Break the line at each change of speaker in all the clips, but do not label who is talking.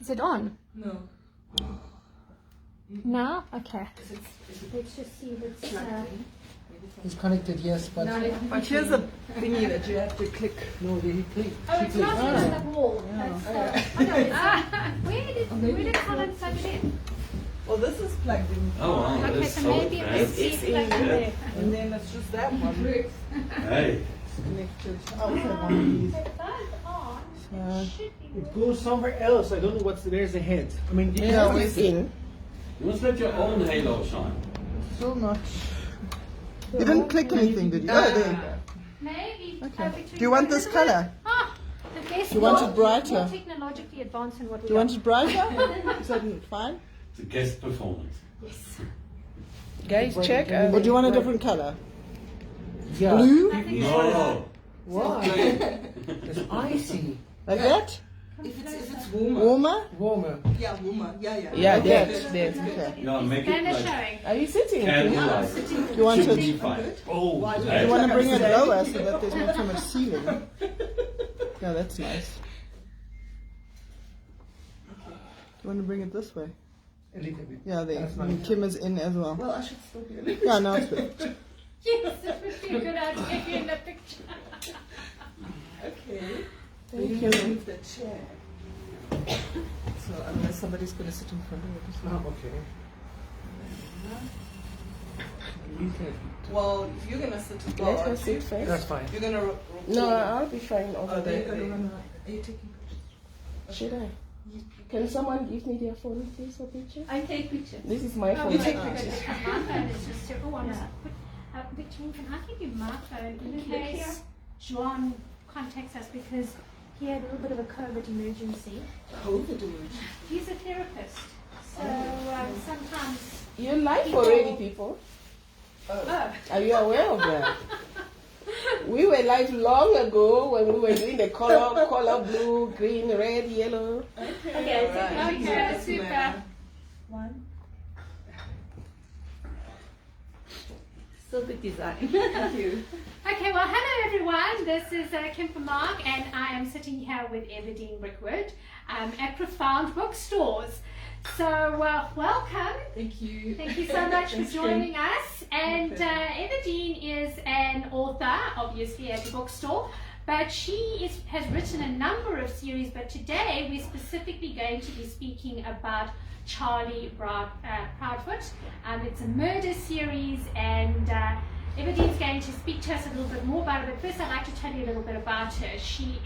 Is it on?
No.
Now? Okay. Let's just see what's...
It's connected, yes, but...
But here's a thingy that you have to click.
No, they click.
Oh, it's not on the wall. That's, where did Colin plug it in?
Well, this is plugged in.
Oh, wow.
Okay,
That's
so
so
maybe
advanced.
it's
It's in
plugged in
there.
there.
And then it's just that one.
Hey.
Connected.
If both on, it should be...
It goes somewhere else. I don't know what's there's a head. I mean,
Yeah, it's in.
You must let your own halo shine.
So much. You didn't click anything, did you? Oh, there you go.
Maybe.
Okay. Do you want this color?
Ah, the best.
You want
more-
it brighter?
More technologically advanced than what we
Do you want it brighter? Is that fine?
It's a guest performance.
Yes.
Guys, check. Or do you want a different color?
yeah.
Blue?
No.
Why? It's icy.
Like that?
If it's warmer.
Warmer?
Warmer.
Yeah, warmer. Yeah.
Yeah,
Okay.
that. Okay.
Yeah, make it
Stand
like
showing.
Are you sitting?
candlelight.
You want
Should
it?
be fine. Oh,
Why do
hey.
You want to bring it lower so that there's not so much ceiling. Yeah, that's nice. You want to bring it this way?
A little bit.
Yeah, there.
That's
And
nice.
Kim is in as well.
Well, I should still be a little
Yeah, no, it's good.
Yes, it would be a good idea in the picture.
Okay.
Thank
You
you.
can move the chair. So unless somebody's going to sit in front of it.
Okay. You can.
Well, if you're going to sit
Let
well,
her sit first.
That's fine.
you're going to
No, I'll be fine over
Oh, they're
there.
going to run around. Are you taking pictures?
Should I? Can someone give me their phone, please, for picture?
I take pictures.
This is my phone.
You take pictures. My phone is just so wonderful. Victorine, can I give you my phone in case Joan contacts us because he had a little bit of a COVID emergency.
COVID emergency.
He's a therapist, so sometimes.
You're live already, people.
Oh.
Are you aware of that? We were live long ago when we were doing the color blue, green, red, yellow.
Okay,
Right.
super. One.
So good design. Thank you.
Okay, well, hello everyone. This is Kim from Mark, and I am sitting here with Evadeen Brickwood at Profound Bookstores. So, welcome.
Thank you.
Thank you so much for
Thanks,
joining
Kim.
us. And Evadeen is an author, obviously, at the bookstore, but she has written a number of series. But today we're specifically going to be speaking about Charlie Proudfoot. It's a murder series, and Evadeen's going to speak to us a little bit more about it. But first, I'd like to tell you a little bit about her. She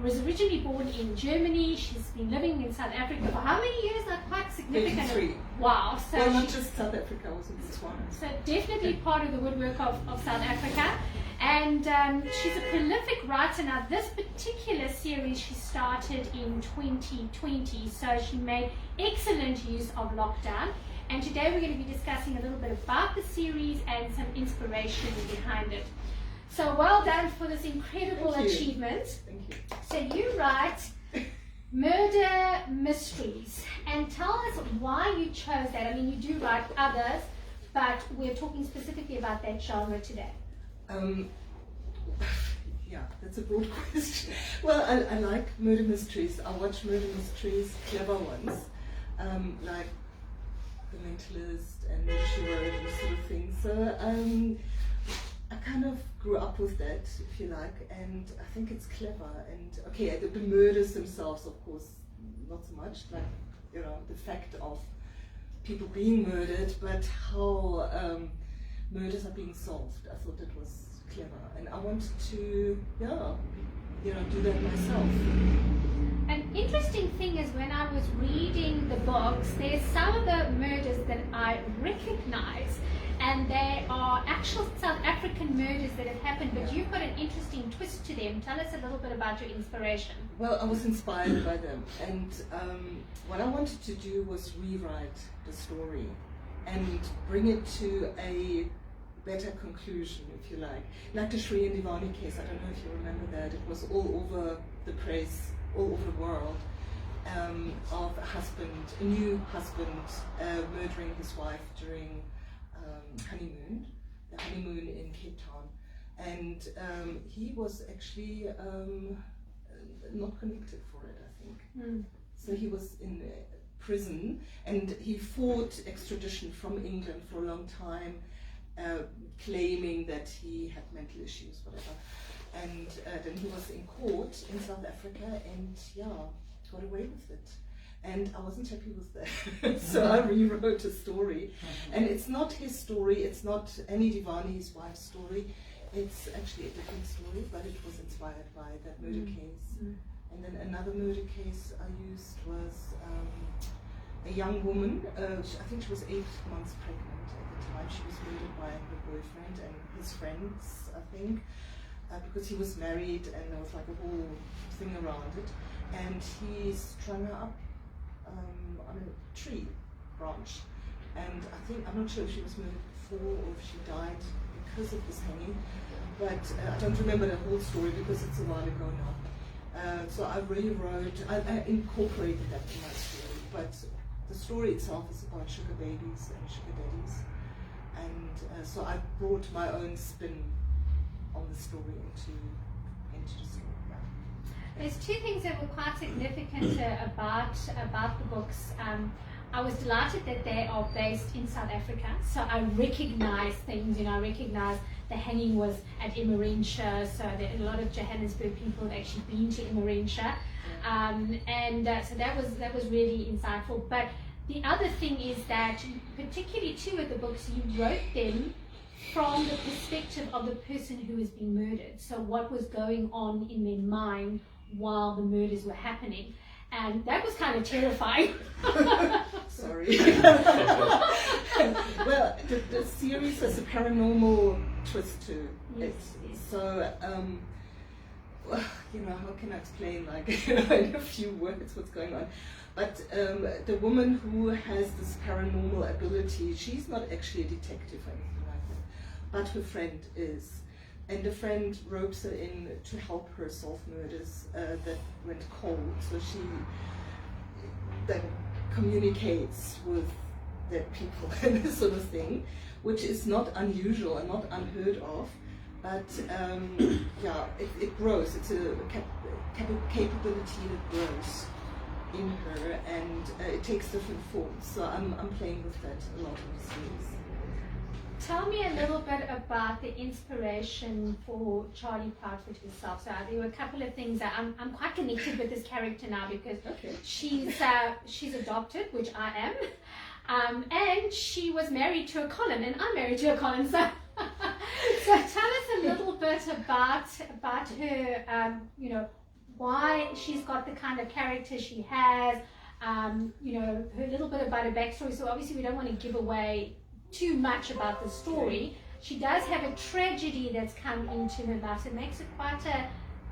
was originally born in Germany. She's been living in South Africa for how many years? Not quite significant.
33.
Wow. So
Well, not just South Africa, also Botswana.
so definitely part of the woodwork of South Africa. And she's a prolific writer. Now, this particular series she started in 2020, so she made excellent use of lockdown. And today we're going to be discussing a little bit about the series and some inspiration behind it. So well done for this incredible
Thank you.
achievement.
Thank you.
So you write murder mysteries, and tell us why you chose that. I mean, you do write others, but we're talking specifically about that genre today.
Yeah, that's a broad question. Well, I like murder mysteries. I watch murder mysteries, clever ones, like The Mentalist and Murder, She Wrote, and sort of thing. So I kind of grew up with that, if you like, and I think it's clever. And okay, the murders themselves, of course, not so much, like, you know, the fact of people being murdered, but how murders are being solved. I thought it was clever, and I wanted to, do that myself.
An interesting thing is when I was reading the books, there's some of the murders that I recognize, and they are actual South African murders that have happened, but you've got an interesting twist to them. Tell us a little bit about your inspiration.
Well, I was inspired by them, and what I wanted to do was rewrite the story and bring it to a better conclusion, if you like the Shri and Divani case. I don't know if you remember that. It was all over the press, all over the world, of a new husband murdering his wife during the honeymoon in Cape Town. And he was actually not not connected for it, I think.
Mm.
So he was in prison, and he fought extradition from England for a long time, claiming that he had mental issues, whatever. And then he was in court in South Africa, and got away with it. And I wasn't happy with that, so I rewrote a story. And it's not his story, it's not Annie Divani, his wife's story. It's actually a different story, but it was inspired by that murder case. And then another murder case I used was a young woman. I think she was 8 months pregnant at the time. She was murdered by her boyfriend and his friends, I think, because he was married, and there was like a whole thing around it. And he strung her up on a tree branch. And I'm not sure if she was murdered before or if she died because of this hanging, but I don't remember the whole story because it's a while ago now. So I rewrote, I incorporated that in my story, but the story itself is about sugar babies and sugar daddies, and so I brought my own spin on the story into the story.
There's two things that were quite significant about the books. I was delighted that they are based in South Africa, so I recognize things. I recognize the hanging was at Emmarentia, so there a lot of Johannesburg people had actually been to Emmarentia, so that was really insightful. But the other thing is that, particularly 2 of the books, you wrote them from the perspective of the person who has been murdered. So what was going on in their mind while the murders were happening. And that was kind of terrifying.
Sorry. Well, the series has a paranormal twist to it.
Yes.
So, well, how can I explain, in a few words what's going on? But the woman who has this paranormal ability, she's not actually a detective or anything like that, but her friend is. And the friend ropes her in to help her solve murders that went cold. So she then communicates with their people and this sort of thing, which is not unusual and not unheard of. But it grows. It's a capability that grows in her, and it takes different forms. So I'm playing with that a lot in the series.
Tell me a little bit about the inspiration for Charlie Proudfoot herself. So there were a couple of things that I'm quite connected with this character now because she's adopted, which I am, and she was married to a Colin, and I'm married to a Colin. So tell us a little bit about her. Why she's got the kind of character she has. Her little bit about her backstory. So obviously we don't want to give away too much about the story. She does have a tragedy that's come into her life, so it makes it quite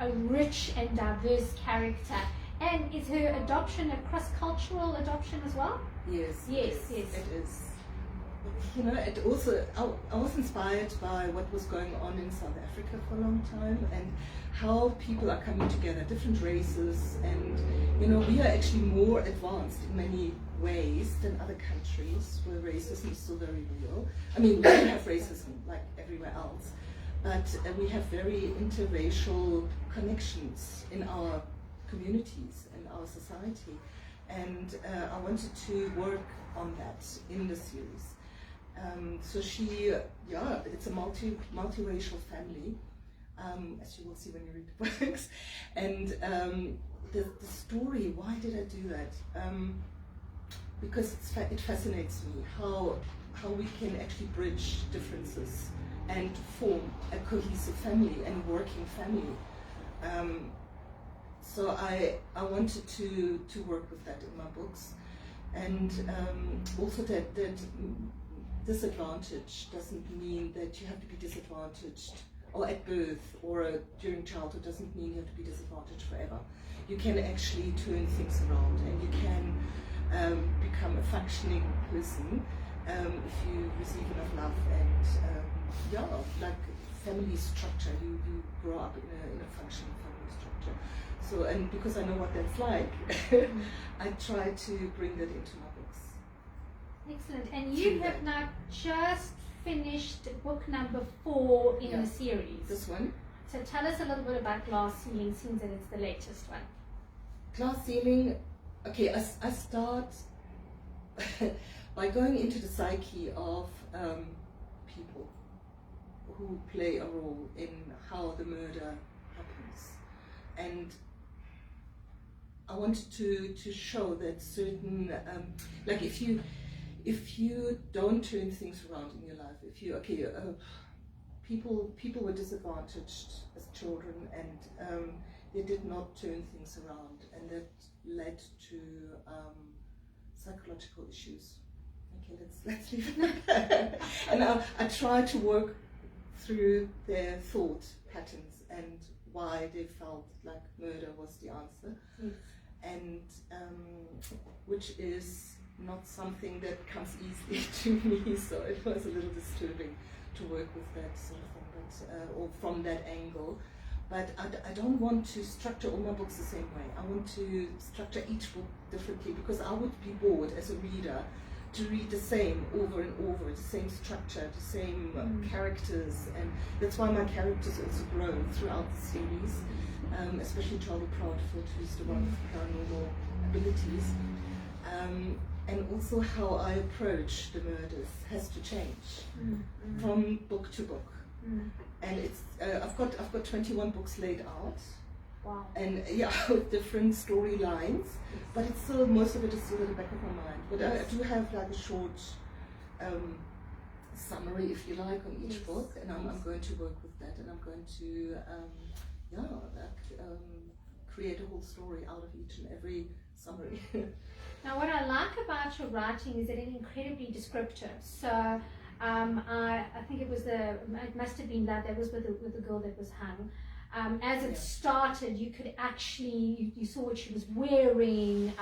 a rich and diverse character. And is her adoption a cross-cultural adoption as well?
Yes.
Yes.
It is. It also, I was inspired by what was going on in South Africa for a long time, and how people are coming together, different races, and we are actually more advanced in many ways than other countries where racism is still very real. I mean, we have racism like everywhere else, but we have very interracial connections in our communities and our society, and I wanted to work on that in the series. So it's a multiracial family, as you will see when you read the books. And the story, why did I do that? Because it fascinates me how we can actually bridge differences and form a cohesive family and working family. So I wanted to work with that in my books, and also that disadvantage doesn't mean that you have to be disadvantaged, or at birth or during childhood doesn't mean you have to be disadvantaged forever. You can actually turn things around, and you can become a functioning person if you receive enough love and like family structure. You grow up in a functioning family structure. So, and because I know what that's like, I try to bring that into my books.
Excellent. And you have now just finished book number 4 in the series.
This one.
So tell us a little bit about Glass Ceiling, since that it's the latest one.
glass ceiling. Okay, I start by going into the psyche of people who play a role in how the murder happens, and I wanted to show that certain like if you don't turn things around in your life, if you people were disadvantaged as children, and they did not turn things around, and that led to psychological issues. Okay, let's leave it like that. And I try to work through their thought patterns and why they felt like murder was the answer, and which is not something that comes easily to me, so it was a little disturbing to work with that sort of thing, but or from that angle. But I don't want to structure all my books the same way. I want to structure each book differently, because I would be bored as a reader to read the same over and over, the same structure, the same characters, and that's why my characters also grow throughout the series, especially Charlie Proudfoot, who's the one with paranormal abilities. And also how I approach the murders has to change from book to book. And it's I've got 21 books laid out.
Wow.
And yeah, with different storylines, but it's still, most of it is still at the back of my mind. But I do have like a short summary, if you like, on each book, and I'm going to work with that, and I'm going to create a whole story out of each and every summary.
Now, what I like about your writing is that it's incredibly descriptive. So I think it must have been that was with the girl that was hung. As it started, you could actually, you saw what she was wearing,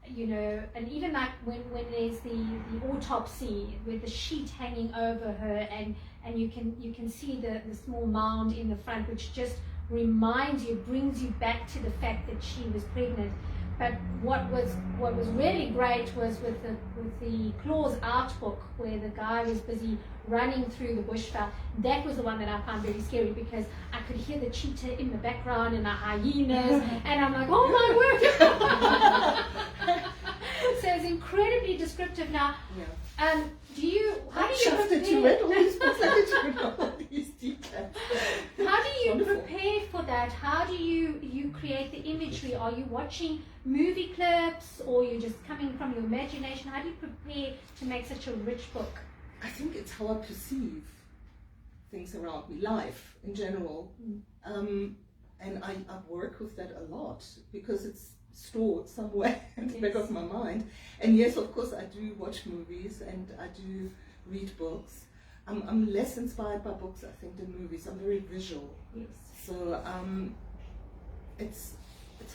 you know, and even like when there's the autopsy with the sheet hanging over her, and you can see the small mound in the front, which just reminds you, brings you back to the fact that she was pregnant. But what was really great was with the Claws Out book, where the guy was busy running through the bushveld. That was the one that I found very scary, because I could hear the cheetah in the background and the hyenas, and I'm like, oh my word! So it's incredibly descriptive. Now, how do you
read all these books? I didn't know all these details.
How do you prepare for that? How do you create the imagery? Are you watching movie clips, or you're just coming from your imagination? How do you prepare to make such a rich book?
I think it's how I perceive things around me, life in general. And I work with that a lot, because it's stored somewhere in the back of my mind. And yes, of course, I do watch movies and I do read books. I'm less inspired by books, I think, than movies. I'm very visual.
Yes.
So it's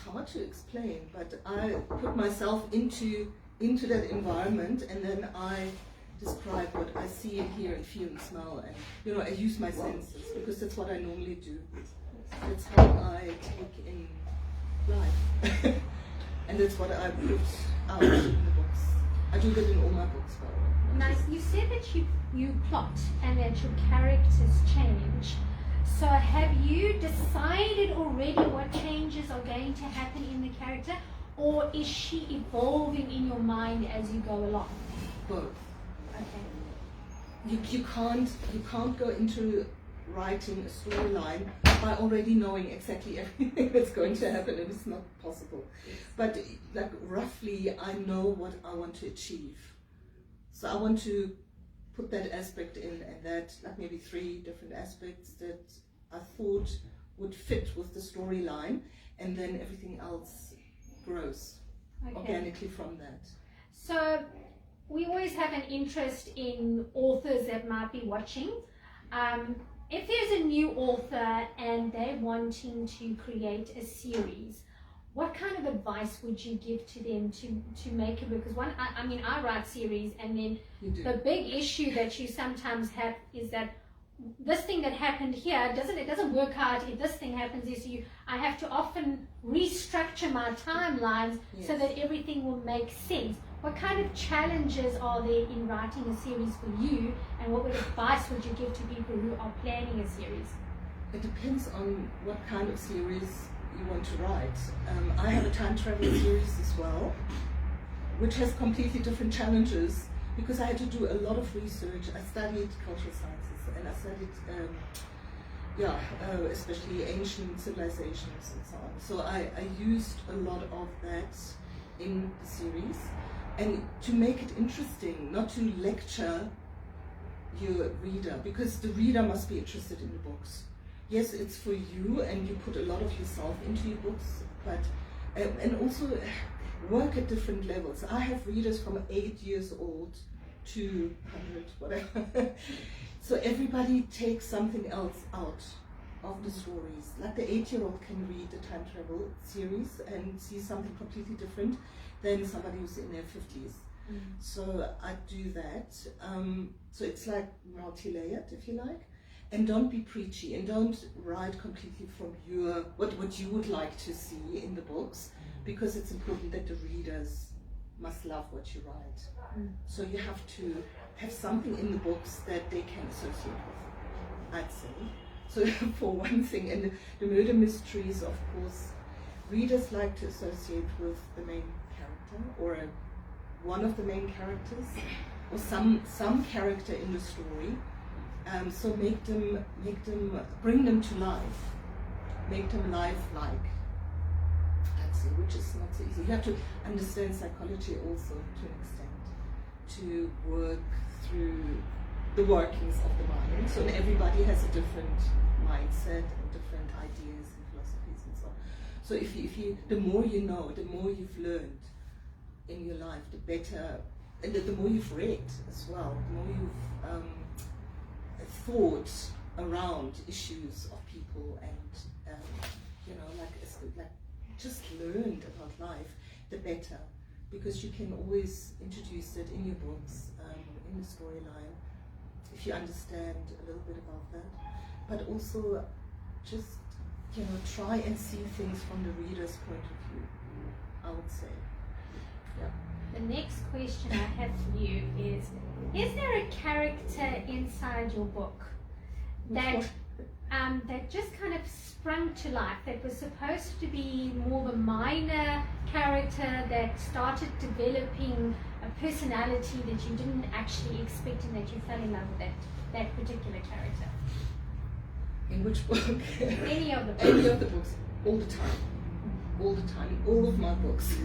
hard to explain, but I put myself into that environment, and then I describe what I see and hear and feel and smell, and I use my senses, because that's what I normally do. That's how I take in life. And that's what I put out in the books. I do that in all my books, by the way.
Now, you said that you plot and that your characters change. So have you decided already what changes are going to happen in the character, or is she evolving in your mind as you go along?
Both.
Okay.
You can't go into writing a storyline by already knowing exactly everything that's going to happen. It is not possible. But like roughly, I know what I want to achieve. So I want to put that aspect in, and that, like maybe 3 different aspects that I thought would fit with the storyline, and then everything else grows organically from that.
So we always have an interest in authors that might be watching. If there's a new author and they're wanting to create a series, what kind of advice would you give to them to make it? Because I write series, and then the big issue that you sometimes have is that this thing that happened here doesn't work out. If this thing happens, I have to often restructure my timelines so that everything will make sense. What kind of challenges are there in writing a series for you, and what advice would you give to people who are planning a series?
It depends on what kind of series you want to write. I have a time travel series as well, which has completely different challenges because I had to do a lot of research. I studied cultural sciences and I studied, especially ancient civilizations and so on. So I used a lot of that in the series, and to make it interesting, not to lecture your reader, because the reader must be interested in the books. Yes, it's for you, and you put a lot of yourself into your books, but and also work at different levels. I have readers from 8 years old to 100, whatever. So everybody takes something else out of the stories. Like the 8-year-old can read the time travel series and see something completely different than somebody who's in their 50s. So I do that. So it's like multi-layered, if you like. And don't be preachy, and don't write completely from your what you would like to see in the books, because it's important that the readers must love what you write. So you have to have something in the books that they can associate with, I'd say. So for one thing, and the murder mysteries, of course, readers like to associate with the main character, or one of the main characters, or some character in the story. So bring them to life, make them lifelike. I'd say, which is not so easy. You have to understand psychology also to an extent to work through the workings of the mind. So everybody has a different mindset and different ideas and philosophies and so on. So if you the more you know, the more you've learned in your life, the better, and the more you've read as well, the more you've thought around issues of people, and like just learned about life, the better, because you can always introduce it in your books, in the storyline, if you understand a little bit about that. But also just try and see things from the reader's point of view, I would say. Yeah.
The next question I have for you is there a character inside your book that just kind of sprung to life, that was supposed to be more of a minor character that started developing a personality that you didn't actually expect, and that you fell in love with that particular character?
In which book?
Any of the books.
Any of the books. All the time. All the time. In all of my books.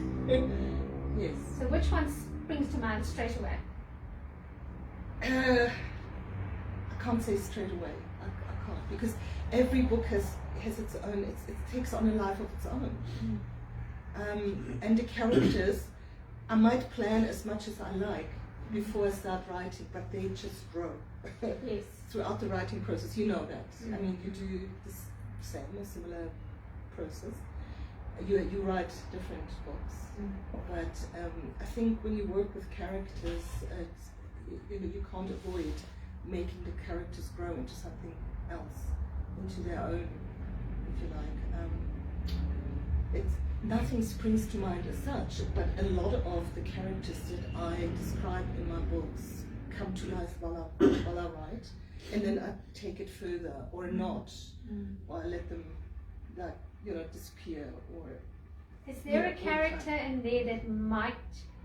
Yes.
So which one springs to mind straight away?
I can't say straight away. I can't, because every book has its own. It takes on a life of its own. And the characters, I might plan as much as I like before I start writing, but they just grow.
Yes.
Throughout the writing process, you know that. I mean, you do the same or similar process. You write different books, but I think when you work with characters, you can't avoid making the characters grow into something else, into their own, if you like. Nothing springs to mind as such, but a lot of the characters that I describe in my books come to life while I write, and then I take it further or not, or I let them disappear. Or
is there a character in there that might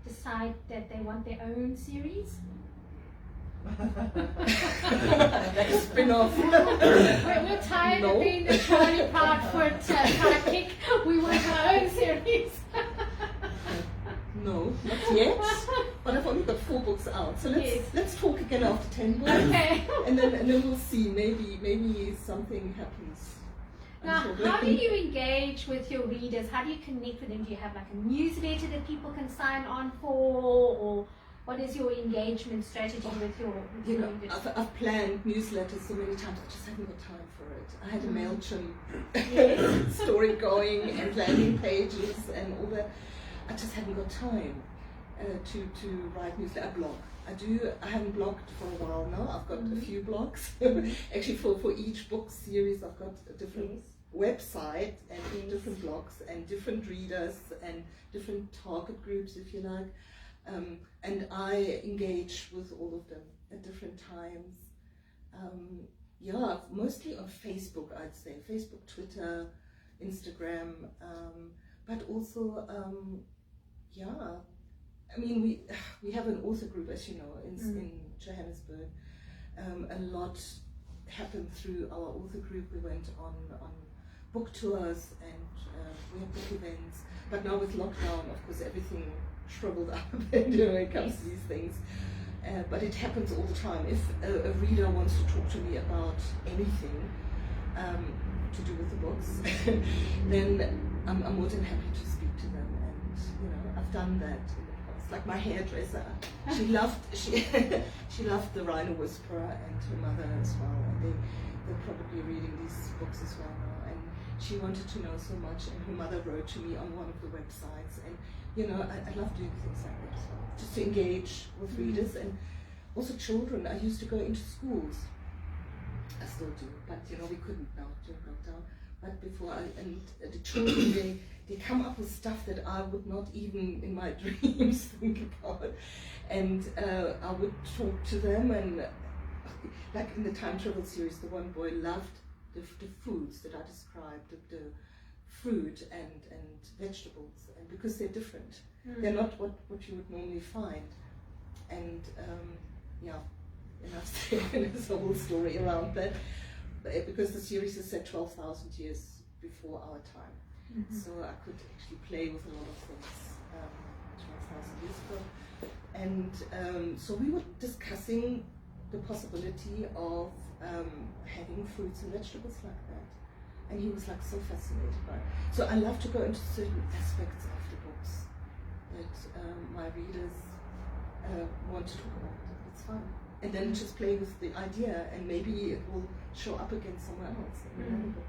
decide that they want their own series?
Like a spin-off.
We're tired of being the Charlie Proudfoot sidekick. We want our own series.
No, not yet. But I've only got 4 books out, so let's talk again after 10 books.
Okay.
And then we'll see. Maybe something happens.
Now, how do you engage with your readers? How do you connect with them? Do you have like a newsletter that people can sign on for, or what is your engagement strategy with your readers?
I've planned newsletters so many times, I just haven't got time for it. I had a MailChimp story going and landing pages and all that. I just haven't got time to write newsletter. I blog. I haven't blogged for a while now. I've got a few blogs. Actually, for each book series, I've got a different website and different blogs and different readers and different target groups, if you like. And I engage with all of them at different times. Mostly on Facebook, I'd say. Facebook, Twitter, Instagram, but also, yeah, I mean, we have an author group, as you know, in Johannesburg. A lot happened through our author group. We went on book tours and we have book events. But now with lockdown, of course, everything shriveled up a bit when it comes to these things. But it happens all the time. If a reader wants to talk to me about anything to do with the books, then I'm more than happy to speak to them. And you know, I've done that in the past. Like my hairdresser, she loved the Rhino Whisperer and her mother as well. And they're probably reading these books as well now. And she wanted to know so much, and her mother wrote to me on one of the websites. And you know, I love doing things like that as well, just to engage with readers and also children. I used to go into schools. I still do, but you know, we couldn't now during lockdown. But before, and the children, they come up with stuff that I would not even in my dreams think about. And I would talk to them, and like in the time travel series, the one boy loved the foods that I described, the fruit and vegetables, and because they're different, they're not what you would normally find. And yeah, enough said. There's a whole story around that, because the series is set 12,000 years before our time, so I could actually play with a lot of things 12,000 years ago. And so we were discussing the possibility of having fruits and vegetables like that. And he was like so fascinated by it. So I love to go into certain aspects of the books that my readers want to talk about. It's fun. And then just play with the idea, and maybe it will show up again somewhere else in another book.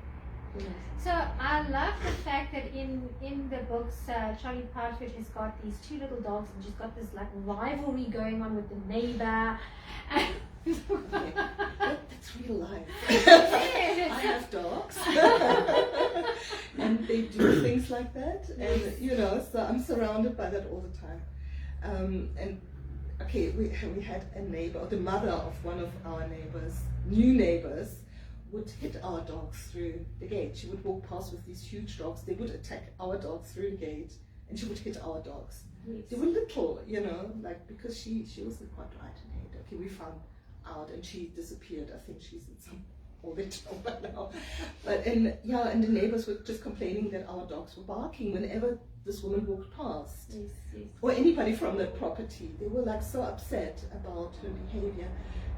Yes.
So I love the fact that in the books, Charlie Parfit has got these two little dogs, and she's got this like rivalry going on with the neighbor.
Okay. That's real life.
Yes.
I have dogs, and they do things like that, and you know, so I'm surrounded by that all the time. And okay, we had a neighbor, or the mother of one of our neighbors, new neighbors, would hit our dogs through the gate. She would walk past with these huge dogs. They would attack our dogs through the gate, and she would hit our dogs.
Yes.
They were little, you know, like, because she wasn't quite right in head. Okay, we found out, and she disappeared. I think she's in some orbit by now. But and the neighbors were just complaining that our dogs were barking whenever this woman walked past,
Yes, yes.
or anybody from that property. They were like so upset about her behavior.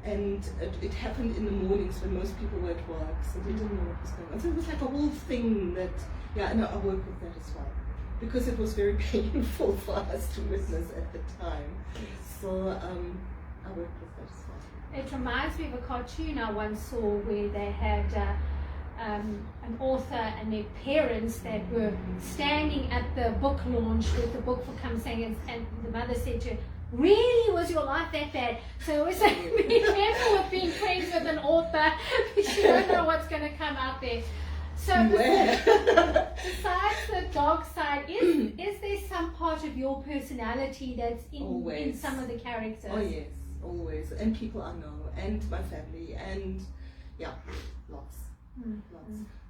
And it happened in the mornings when most people were at work, so they didn't know what was going on. So it was like a whole thing that, and I work with that as well, because it was very painful for us to witness at the time. So I work with that as well.
It reminds me of a cartoon I once saw where they had an author and their parents that were standing at the book launch with the book for Come Saying, and the mother said to her, "Really, was your life that bad?" So it was like, be careful with being friends with an author, because you don't know what's going to come out there. So besides the dog side, is there some part of your personality that's in some of the characters?
Oh yes, always. And people I know, and my family, and yeah, lots.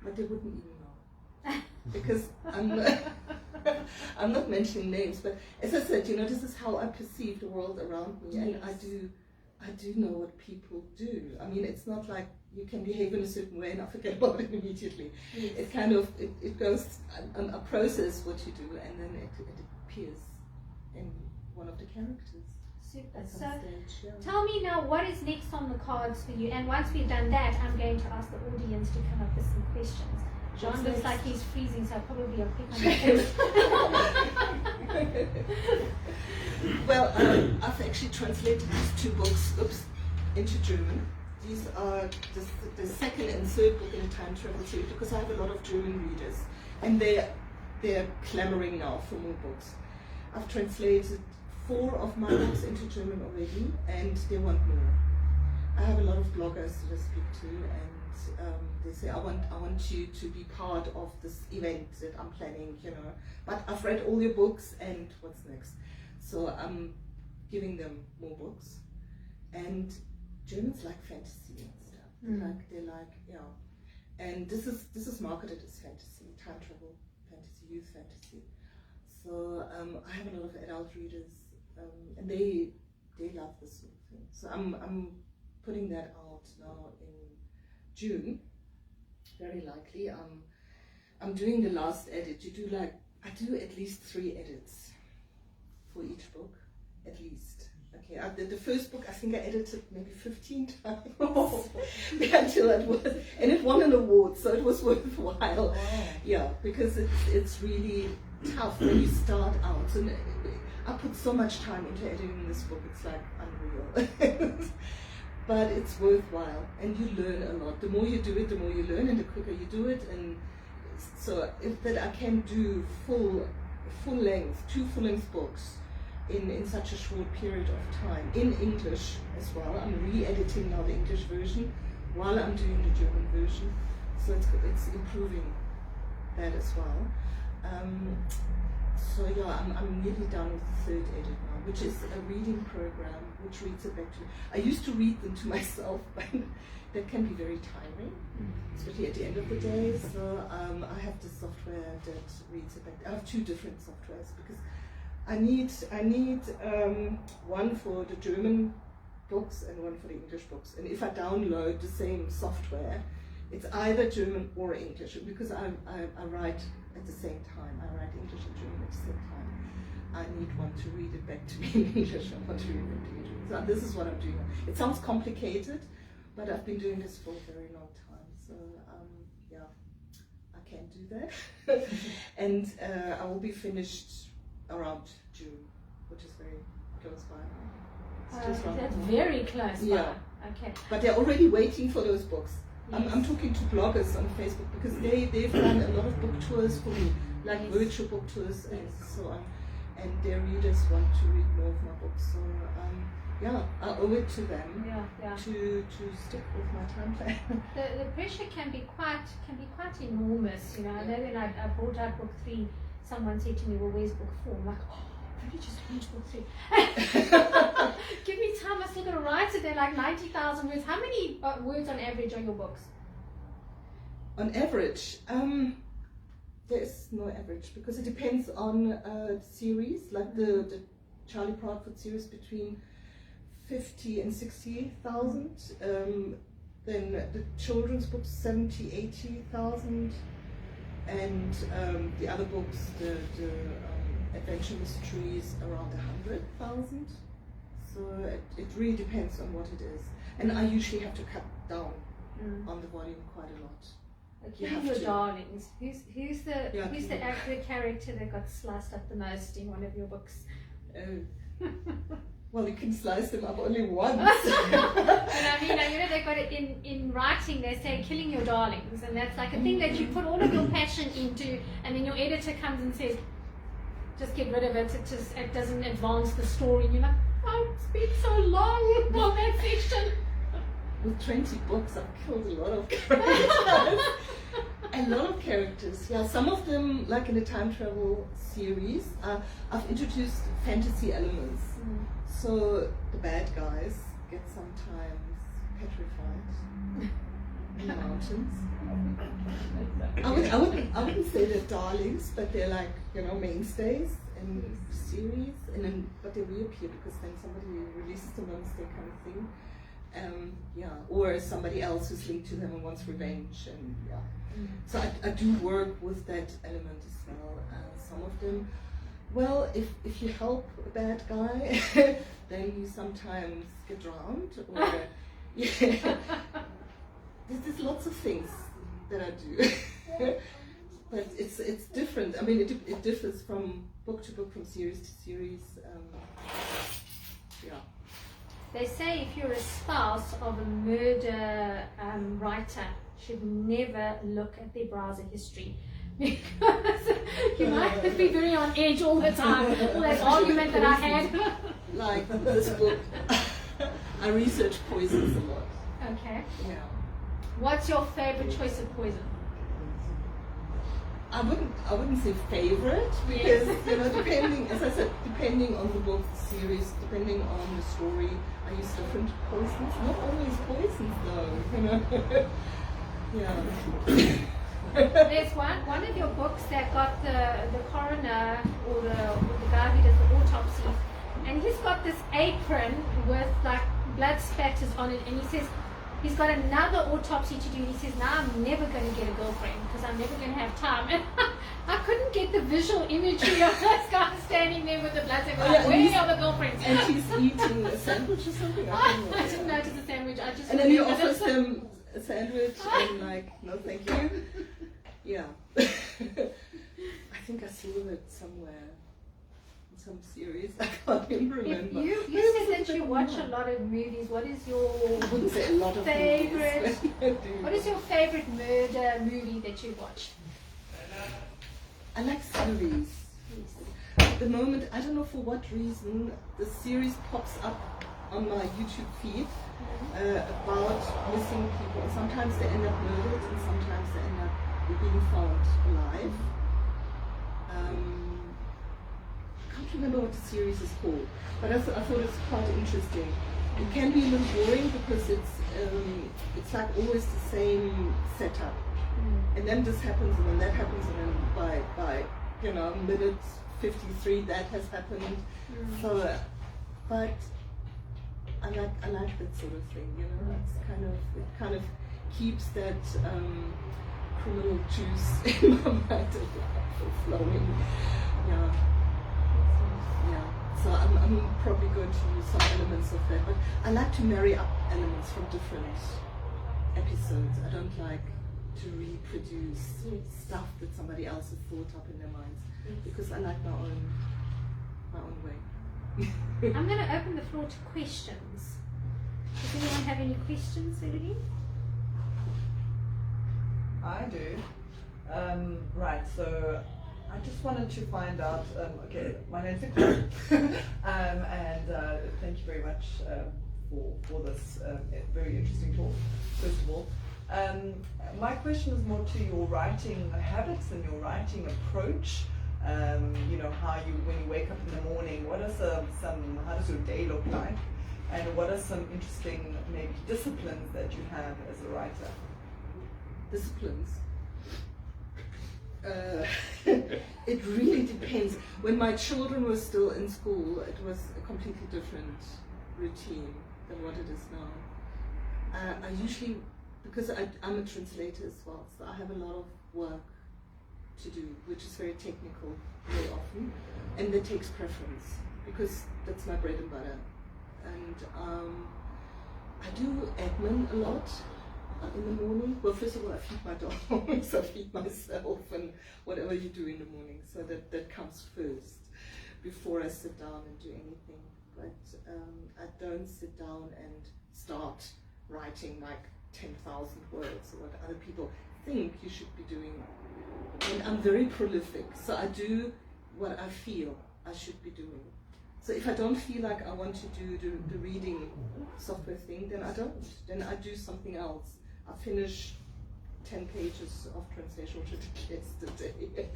But they wouldn't even know. Because I'm not mentioning names, but as I said, you know, this is how I perceive the world around me, and I do know what people do. I mean, it's not like you can behave in a certain way and I forget about it immediately.
Yes.
It kind of it goes. I process what you do, and then it appears in one of the characters.
Super.
At some
So
stage, yeah.
tell me now, what is next on the cards for you? And once we've done that, I'm going to ask the audience to come up with some questions. John
What's
looks
next?
like he's freezing, so probably I'll pick on him.
Well, I've actually translated these two books into German. These are the second and third book in the time travel series, because I have a lot of German readers, and they're clamoring now for more books. I've translated 4 of my books into German already, and they want more. I have a lot of bloggers that I speak to, and they say, I want you to be part of this event that I'm planning, you know. But I've read all your books, and what's next? So I'm giving them more books. And Germans like fantasy and stuff. They like, and this is marketed as fantasy, time travel fantasy, youth fantasy. So I have a lot of adult readers, and they love this sort of thing. So I'm putting that out now in June, very likely. I'm doing the last edit. I do at least 3 edits for each book, at least. Okay, the first book I think I edited maybe 15 times until it was, and it won an award, so it was worthwhile. Yeah, because it's really tough when you start out. And I put so much time into editing this book; it's like unreal. But it's worthwhile, and you learn a lot. The more you do it, the more you learn, and the quicker you do it. And so, if that I can do full length, 2 full-length books in such a short period of time, in English as well. I'm re-editing now the English version while I'm doing the German version, so it's improving that as well. So yeah, I'm nearly done with the 3rd edit now, which is a reading program which reads it back to me. I used to read them to myself, but that can be very tiring, especially at the end of the day. So I have the software that reads it back. I have 2 different softwares because I need one for the German books and one for the English books. And if I download the same software, it's either German or English, because I write at the same time. I write English and German at the same time. I need one to read it back to me in English and one to read it back to me in German. So this is what I'm doing. It sounds complicated, but I've been doing this for a very long time. So yeah, I can do that. And I will be finished around June, which is very close by.
That's very close by.
Yeah.
Okay.
But they're already waiting for those books.
Yes.
I'm talking to bloggers on Facebook because they've done a lot of book tours for me, like virtual book tours and so on. And their readers want to read more of my books. So yeah, I owe it to them to stick with my time plan.
The pressure can be quite enormous. You know, I know when I brought out book 3. Someone said to me, well, where's book 4? I'm like, oh, I've only just finished book 3. Give me time, I still got to write it. They're like 90,000 words. How many words on average are your books?
On average, there's no average because it depends on the series. Like the Charlie Proudfoot series, between 50 and 60,000. Then the children's books, 70, 80,000. And the other books, the adventure mysteries, around 100,000. So it really depends on what it is. And I usually have to cut down on the volume quite a lot.
Killing your darlings. Who's the character that got sliced up the most in one of your books?
Well, you can slice them up only once.
And I mean, you know, they got it in writing. They say killing your darlings, and that's like a thing that you put all of your passion into, and then your editor comes and says, just get rid of it. It doesn't advance the story. And you're like, oh, it's been so long for that section.
With 20 books, I've killed a lot of characters. A lot of characters. Yeah, some of them, like in the time travel series, I've introduced fantasy elements. So the bad guys get sometimes petrified in the mountains. I wouldn't say they're darlings, but they're like, you know, mainstays in the series, but they reappear because then somebody releases them once they kind of thing. Or somebody else who's linked to them and wants revenge, and so I do work with that element as well. Some of them, well, if you help a bad guy, then you sometimes get drowned, or there's lots of things that I do. But it's different. I mean, it differs from book to book, from series to series.
They say if you're a spouse of a murder writer, should never look at their browser history, because you might be very on edge all the time. All that argument that I had.
Like this book, I research poisons a lot.
Okay.
Yeah.
What's your favorite choice of poison?
I wouldn't say favorite, because you know, depending, as I said, depending on the book, the series, depending on the story, I use different poisons. Not always poisons though, you know. Yeah.
There's one of your books that got the coroner or the guy who does the autopsy, and he's got this apron with like blood spatters on it, and he says he's got another autopsy to do. He says, now I'm never going to get a girlfriend because I'm never going to have time. And I couldn't get the visual imagery of this guy standing there with the blood spatters.
Oh, yeah,
Where are the girlfriends?
And he's eating a sandwich or something.
I didn't notice the sandwich. I just
And then he
remembered
offers
it.
them a sandwich and like, no thank you. Yeah. I think I saw that somewhere in some series. I can't even remember.
If you said that you watch a lot of movies. What is your
I wouldn't say a lot of
favorite?
movies, but I do.
What is your favorite murder movie that you watch?
I like series. At the moment, I don't know for what reason, the series pops up on my YouTube feed about missing people. And sometimes they end up murdered and sometimes they end up being found alive. I can't remember what the series is called, but I thought it's quite interesting. It can be a little boring because it's like always the same setup. And then this happens, and then that happens, and then by minute 53 that has happened. So, but I like that sort of thing. It's kind of keeps that criminal juice in my mind flowing. Yeah. So I'm probably going to use some elements of that, but I like to marry up elements from different episodes. I don't like to reproduce stuff that somebody else has thought up in their minds, because I like my own way.
I'm going to open the floor to questions. Does anyone have any questions, Evadeen?
I do. Right, so I just wanted to find out, okay, my name's Nicole, and thank you very much for this very interesting talk, first of all. My question is more to your writing habits and your writing approach. How when you wake up in the morning, what are how does your day look like? And what are some interesting maybe disciplines that you have as a writer?
Disciplines. It really depends. When my children were still in school, it was a completely different routine than what it is now. I usually, because I'm a translator as well, so I have a lot of work to do, which is very technical very often, and that takes preference because that's my bread and butter. And I do admin a lot in the morning. Well, first of all, I feed my dog, so I feed myself and whatever you do in the morning. So that comes first before I sit down and do anything. But I don't sit down and start writing like 10,000 words or what other people think you should be doing. And I'm very prolific, so I do what I feel I should be doing. So if I don't feel like I want to do the reading software thing, then I don't. Then I do something else. I finish 10 pages of translation, which I did yesterday,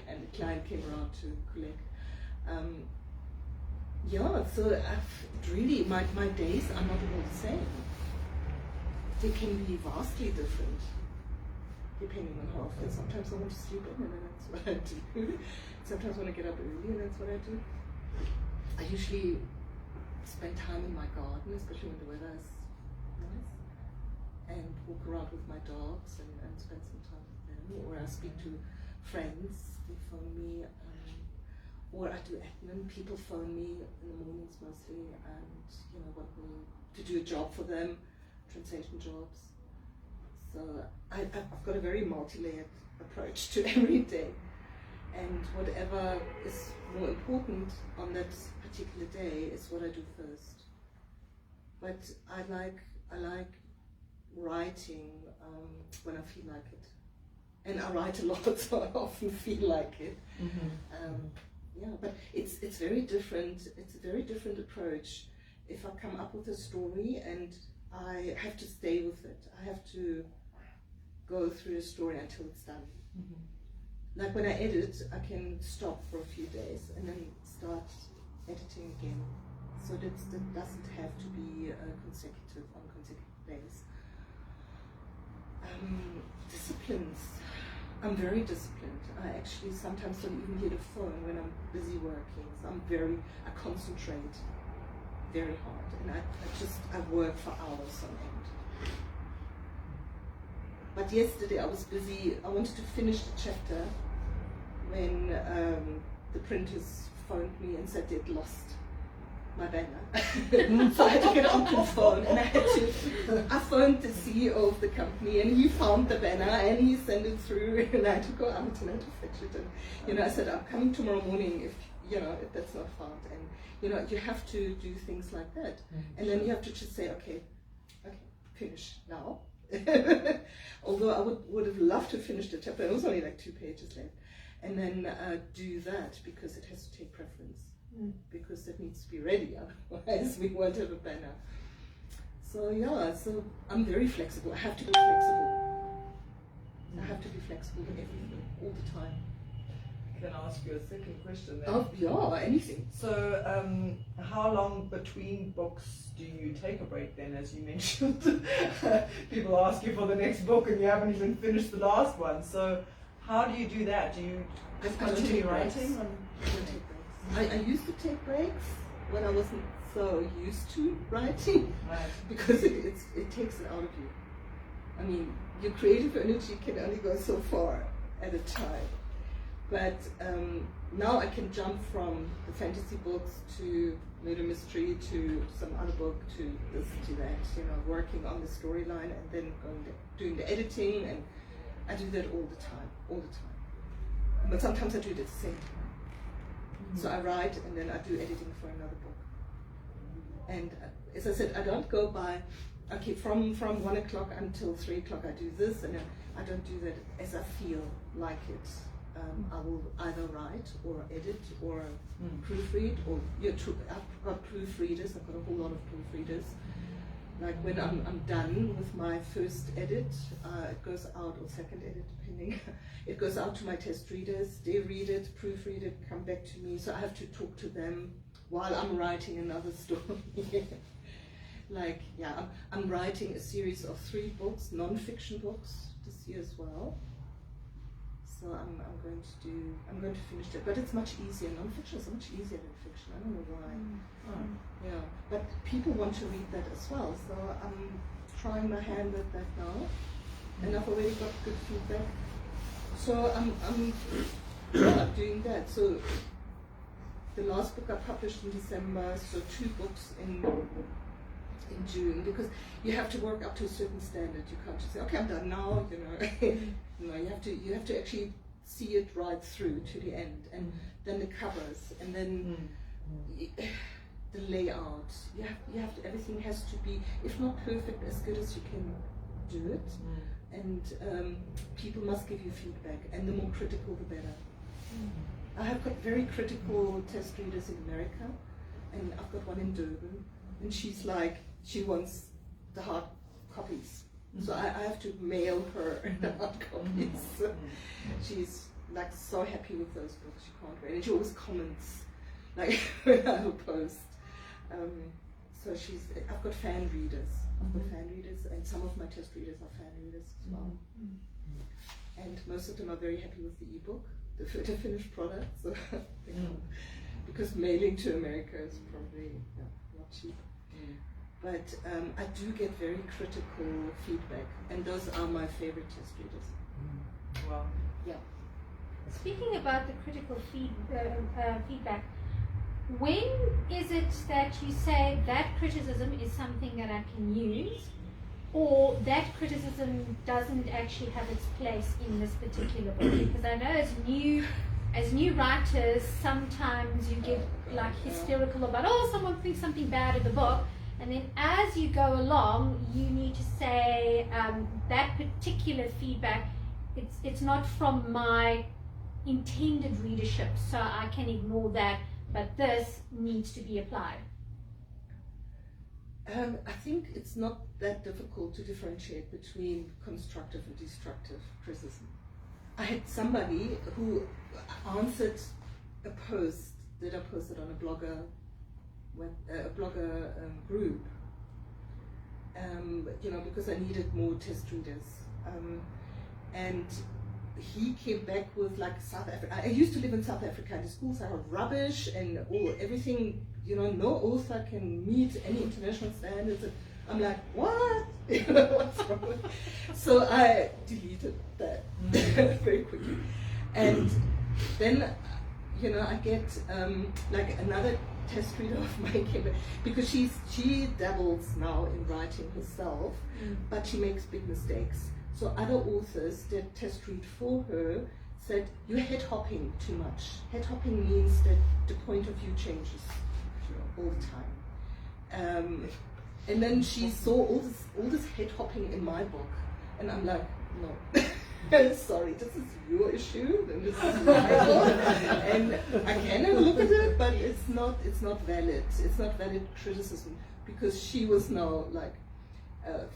and the client came around to collect. So really, my days are not all the same. They can be vastly different, depending on how often. Sometimes I want to sleep in, and that's what I do. Sometimes I want to get up early, and that's what I do. I usually spend time in my garden, especially when the weather is nice, and walk around with my dogs and spend some time with them. Or I speak to friends, they phone me, or I do admin. People phone me in the mornings mostly and want me to do a job for them, translation jobs. So I've got a very multi-layered approach to every day, and whatever is more important on that particular day is what I do first. But I like writing when I feel like it, and I write a lot, so I often feel like it. But it's very different. It's a very different approach. If I come up with a story and I have to stay with it, I have to go through the story until it's done. Like when I edit, I can stop for a few days and then start editing again. So that doesn't have to be consecutive on consecutive days. Disciplines. I'm very disciplined. I actually sometimes don't even hear the phone when I'm busy working. So I concentrate very hard, and I work for hours on end. But yesterday I was busy. I wanted to finish the chapter when the printers phoned me and said they'd lost my banner. So I had to get on the phone, and I phoned the CEO of the company, and he found the banner and he sent it through, and I had to go out and I had to fetch it. And I said, I'm coming tomorrow morning if that's not found. And you have to do things like that, and then you have to just say, okay, finish now. Although I would have loved to finish the chapter, it was only like 2 pages left, and then do that because it has to take preference. Because it needs to be ready, otherwise we won't have a banner. So I'm very flexible. I have to be flexible. I have to be flexible in everything, all the time.
Can I ask you a second question then?
Oh yeah, anything.
So, how long between books do you take a break then, as you mentioned? People ask you for the next book and you haven't even finished the last one. So, how do you do that? Do you just
I don't
continue
take breaks.
writing?
I don't take breaks. I used to take breaks when I wasn't so used to writing,
Right.
because it takes it out of you. I mean, your creative energy can only go so far at a time. But now I can jump from the fantasy books to murder mystery to some other book to this to that, working on the storyline and then doing the editing, and I do that all the time. But sometimes I do it at the same time. So I write and then I do editing for another book. And as I said, I don't go by, okay, from 1 o'clock until 3 o'clock I do this, and I don't do that as I feel like it. I will either write or edit or proofread, or I've got proofreaders. I've got a whole lot of proofreaders. Like when I'm done with my first edit, it goes out, or second edit, depending. It goes out to my test readers. They read it, proofread it, come back to me. So I have to talk to them while I'm writing another story. I'm writing a series of 3 books, non-fiction books, this year as well. So I'm going to finish that. But it's much easier. Non-fiction is much easier than fiction. I don't know why. Yeah, but people want to read that as well. So I'm trying my hand at that now, and I've already got good feedback. So I'm doing that. So the last book I published in December. So 2 books in June, because you have to work up to a certain standard. You can't just say, okay, I'm done now. No, you have to actually see it right through to the end, and then the covers, and then the layout. You have to. Everything has to be, if not perfect, as good as you can do it. And people must give you feedback, and the more critical, the better. I have got very critical test readers in America, and I've got one in Durban, and she's like, she wants the hard copies. So I have to mail her the hard copies. So she's like so happy with those books, she can't read. And she always comments like when I have a post. So I've got fan readers. And some of my test readers are fan readers as well. And most of them are very happy with the ebook, the finished product. So because mailing to America is probably not cheap. But I do get very critical feedback, and those are my favorite test readers.
Wow.
Yeah.
Speaking about the critical feedback, when is it that you say that criticism is something that I can use, or that criticism doesn't actually have its place in this particular book? Because I know as new writers, sometimes you get like hysterical about, someone thinks something bad of the book. And then as you go along, you need to say that particular feedback, it's not from my intended readership, so I can ignore that, but this needs to be applied.
I think it's not that difficult to differentiate between constructive and destructive criticism. I had somebody who answered a post that I posted on a blogger group, because I needed more test readers And he came back with like South Africa. I used to live in South Africa. The schools are rubbish and everything. No author can meet any international standards. And I'm like, what? What's wrong with it? So I deleted that very quickly. And then, I get like another test reader of mine came back, because she dabbles now in writing herself, but she makes big mistakes. So other authors that test read for her said, you're head hopping too much. Head hopping means that the point of view changes all the time. And then she saw all this head hopping in my book, and I'm like, no. Sorry, this is your issue, and this is my book, and I can have a look at it, but it's not valid. It's not valid criticism, because she was now like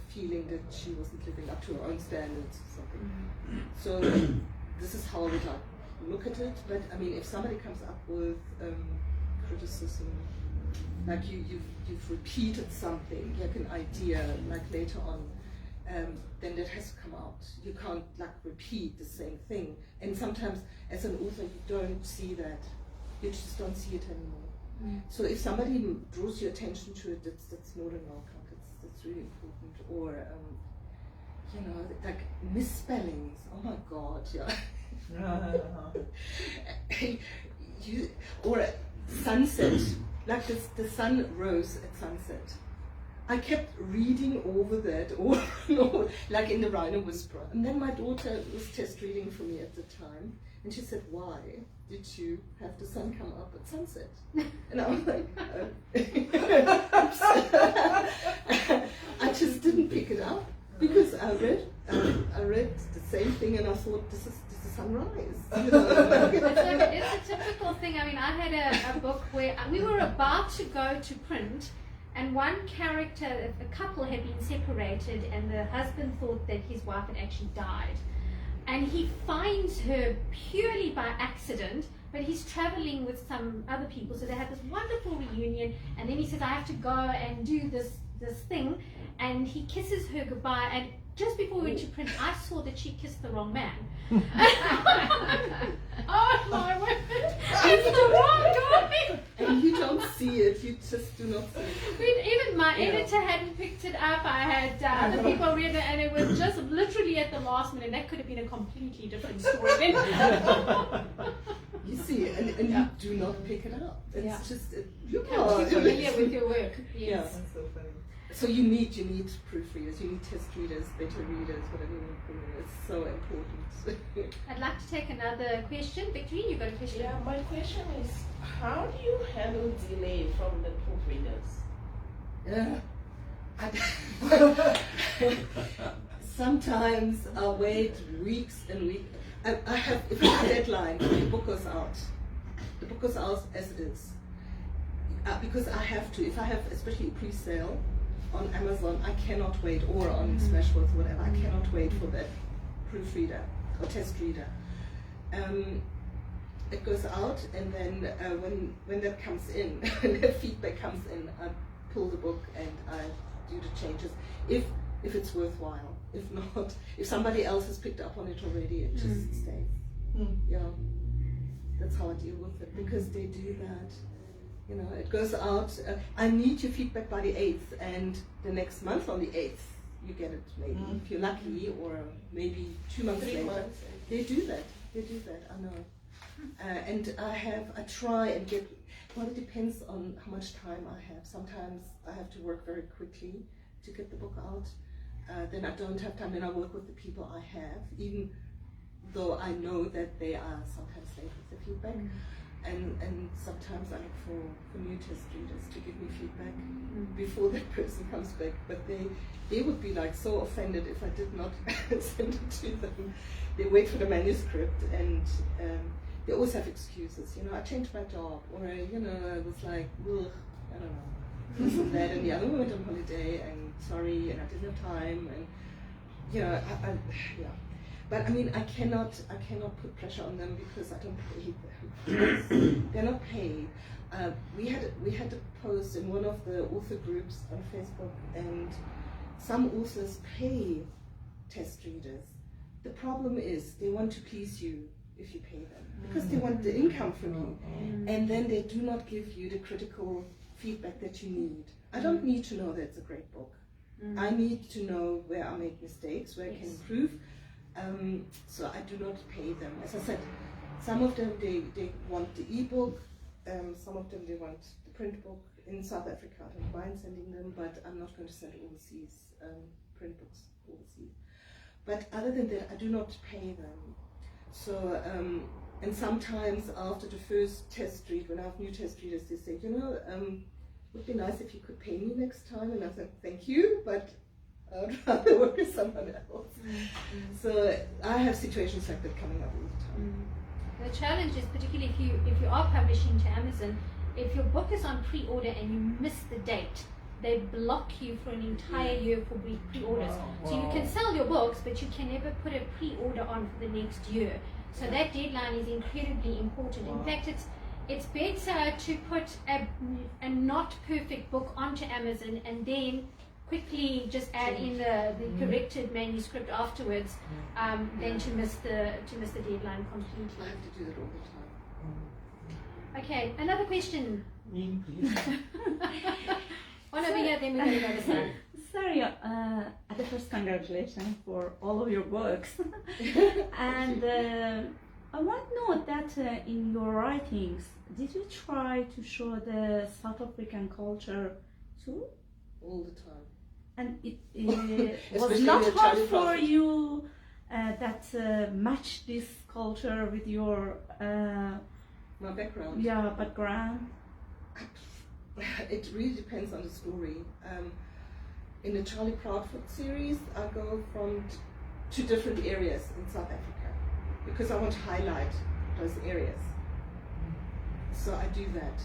feeling that she wasn't living up to her own standards or something. So this is how I would like look at it. But I mean, if somebody comes up with criticism, like you've repeated something, like an idea, like later on, then that has to come out. You can't like repeat the same thing. And sometimes as an author you don't see that. You just don't see it anymore. So if somebody draws your attention to it, that's more than welcome. That's really important. Or like misspellings. Oh my God, yeah. Or sunset. Like the sun rose at sunset. I kept reading over that, or like in the Rhino Whisperer. And then my daughter was test reading for me at the time, and she said, "Why did you have the sun come up at sunset?" And I was like, I just didn't pick it up, because I read the same thing, and I thought, this is sunrise.
It's a typical thing. I mean, I had a book where we were about to go to print, and one character, a couple had been separated, and the husband thought that his wife had actually died. And he finds her purely by accident, but he's traveling with some other people, so they have this wonderful reunion, and then he says, I have to go and do this thing, and he kisses her goodbye, and just before we went to print, I saw that she kissed the wrong man. Oh my word! It's the wrong guy!
And you don't see it, you just do not see it.
Even my editor hadn't picked it up. I had other people read it, and it was just literally at the last minute. That could have been a completely different story.
You see, and you do not pick it up. It's just
You're familiar with your work. Yes.
Yeah.
That's so funny.
So you need proofreaders, you need test readers, beta readers, whatever you want to call it. It's so important.
I'd like to take another question. Victorine, you got a question?
Yeah, my question is, how do you handle delay from the proofreaders?
Sometimes I wait weeks and weeks. I have, if it's a deadline, the book goes out. The book goes out as it is. Because I have to, if I have especially pre-sale on Amazon, I cannot wait, or on Smashwords or whatever, I cannot wait for that proofreader or test reader. It goes out, and then when that comes in, when the feedback comes in, I pull the book and I do the changes if it's worthwhile. If not, if somebody else has picked up on it already, it just stays. Yeah, that's how I deal with it, because they do that. You know, it goes out, I need your feedback by the 8th, and the next month on the 8th, you get it maybe, if you're lucky, or maybe 2 months
3
later.
months.
They do that, I know. And I try and get, well, it depends on how much time I have. Sometimes I have to work very quickly to get the book out. Then I don't have time, then I work with the people I have, even though I know that they are sometimes late with the feedback. And sometimes I look for new test readers to give me feedback before that person comes back. But they would be like so offended if I did not send it to them. They wait for the manuscript, and they always have excuses. You know, I changed my job, or you know, I was like, ugh, I don't know, this and that, and the other one went on holiday, and sorry, and I didn't have time, and you know, yeah. But I mean, I cannot put pressure on them, because I don't pay them. They're not paid. We had a post in one of the author groups on Facebook, and some authors pay test readers. The problem is they want to please you if you pay them, because they want the income from you, and then they do not give you the critical feedback that you need. I don't need to know that it's a great book. I need to know where I make mistakes, where I can improve. So I do not pay them. As I said, some of them they want the ebook, some of them they want the print book. In South Africa, I don't mind sending them, but I'm not going to send overseas print books overseas. But other than that, I do not pay them. So, and sometimes after the first test read, when I have new test readers, they say, you know, would be nice if you could pay me next time. And I said, thank you, but I would rather work with someone else. So I have situations like that coming up all the time.
The challenge is, particularly if you are publishing to Amazon, if your book is on pre-order and you miss the date, they block you for an entire year for pre-orders. So you can sell your books, but you can never put a pre-order on for the next year. So that deadline is incredibly important. In fact, it's better to put a not perfect book onto Amazon and then quickly just add in the corrected manuscript afterwards, than to miss the deadline completely.
I have to do that all the time.
Okay, another question.
Me, please.
One over here, then we're going to go to Sam.
Sorry, at the first, congratulations for all of your books. And I want to know that in your writings, did you try to show the South African culture too?
All the time.
And it was
Especially
not
the
hard
Charlie
for
Prophet.
you that match this culture with your
My background.
background?
It really depends on the story. In the Charlie Proudfoot series, I go from to different areas in South Africa because I want to highlight those areas. So I do that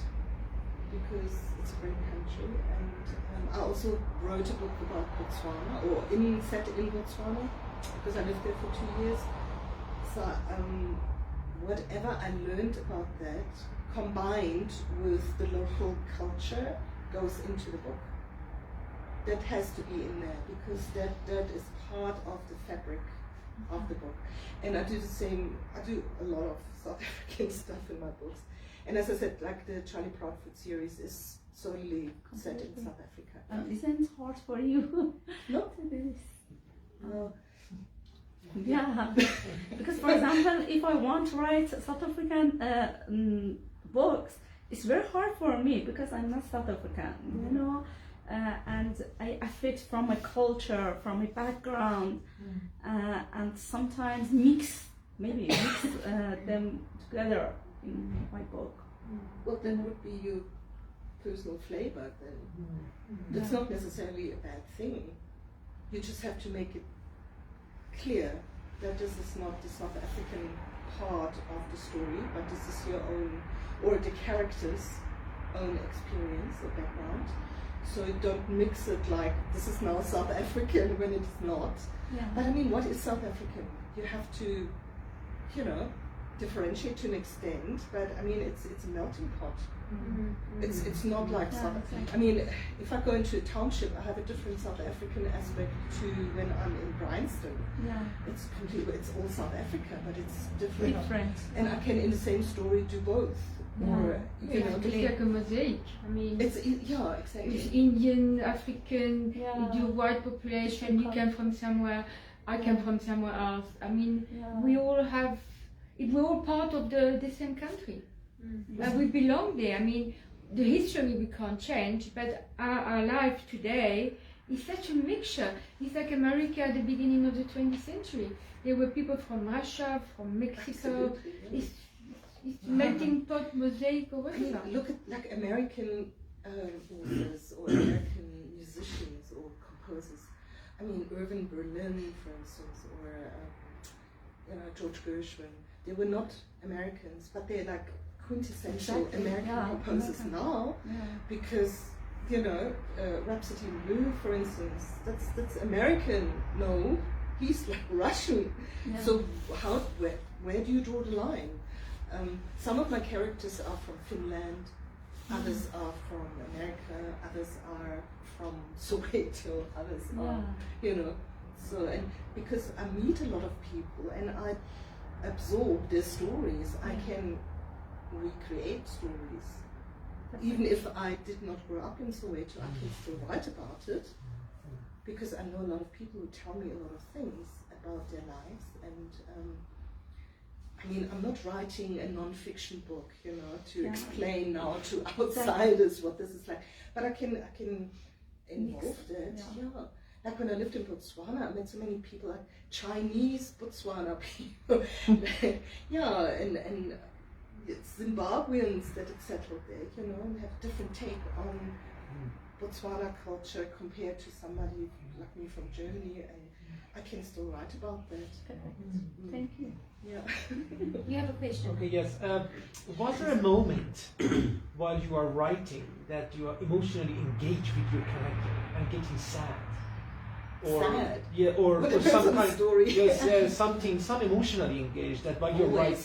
because it's a great country, and I also wrote a book about Botswana, or set in Botswana, because I lived there for 2 years. So whatever I learned about that, combined with the local culture, goes into the book. That has to be in there because that is part of the fabric of the book. And I do the same. I do a lot of South African stuff in my books. And as I said, like the Charlie Proudfoot series is solely set in South Africa.
Isn't it hard for you?
No.
to do this?
Uh,
Yeah, because for example, if I want to write South African books, it's very hard for me because I'm not South African, you know, and I fit from a culture, from a background, and sometimes mix them together in my book.
well, that would be your personal flavor then. That's not necessarily a bad thing. You just have to make it clear that this is not the South African part of the story, but this is your own, or the character's own experience or background. So you don't mix it like this is now South African when it's not.
Yeah.
But I mean, what is South African? You have to, differentiate to an extent, but I mean, it's a melting pot. It's not like South. I mean, if I go into a township, I have a different South African aspect to when I'm in Bryanston.
Yeah,
It's all South Africa, but it's different.
different.
And I can, in the same story, do both. Or
It's like a mosaic. I mean,
it's exactly.
it's Indian, African,
Yeah.
you do white population, you came from somewhere, I came from somewhere else. I mean, we're all part of the same country. We belong there. I mean, the history we can't change, but our life today is such a mixture. It's like America at the beginning of the 20th century. There were people from Russia, from Mexico.
Absolutely, yeah.
It's melting pot mosaic or
I mean,
whatever.
look at like American authors or American musicians or composers. I mean, Irving Berlin, for instance, or George Gershwin. They were not Americans, but they're like quintessential
Exactly,
American
yeah,
composers
American.
now, because Rhapsody in Blue, for instance, that's American. No, he's like Russian.
Yeah.
So where do you draw the line? Some of my characters are from Finland, others are from America, others are from Soweto, others are, So, and because I meet a lot of people and I absorb their stories, I can recreate stories. Even if I did not grow up in Soweto, I can still write about it, because I know a lot of people who tell me a lot of things about their lives. And I mean, I'm not writing a non-fiction book, you know, to explain now to outsiders what this is like, but I can involve it. Yeah. Like when I lived in Botswana, I met so many people, like Chinese Botswana people. Yeah, and it's Zimbabweans that have settled there, you know, and have a different take on Botswana culture compared to somebody like me from Germany, and I can still write about that.
Thank you.
Yeah.
You have a question?
Okay, yes. Was there a moment while you are writing that you are emotionally engaged with your character and getting sad?
Sad?
Yeah, or
But
some kind
story.
yes, some emotionally engaged that while you're writing.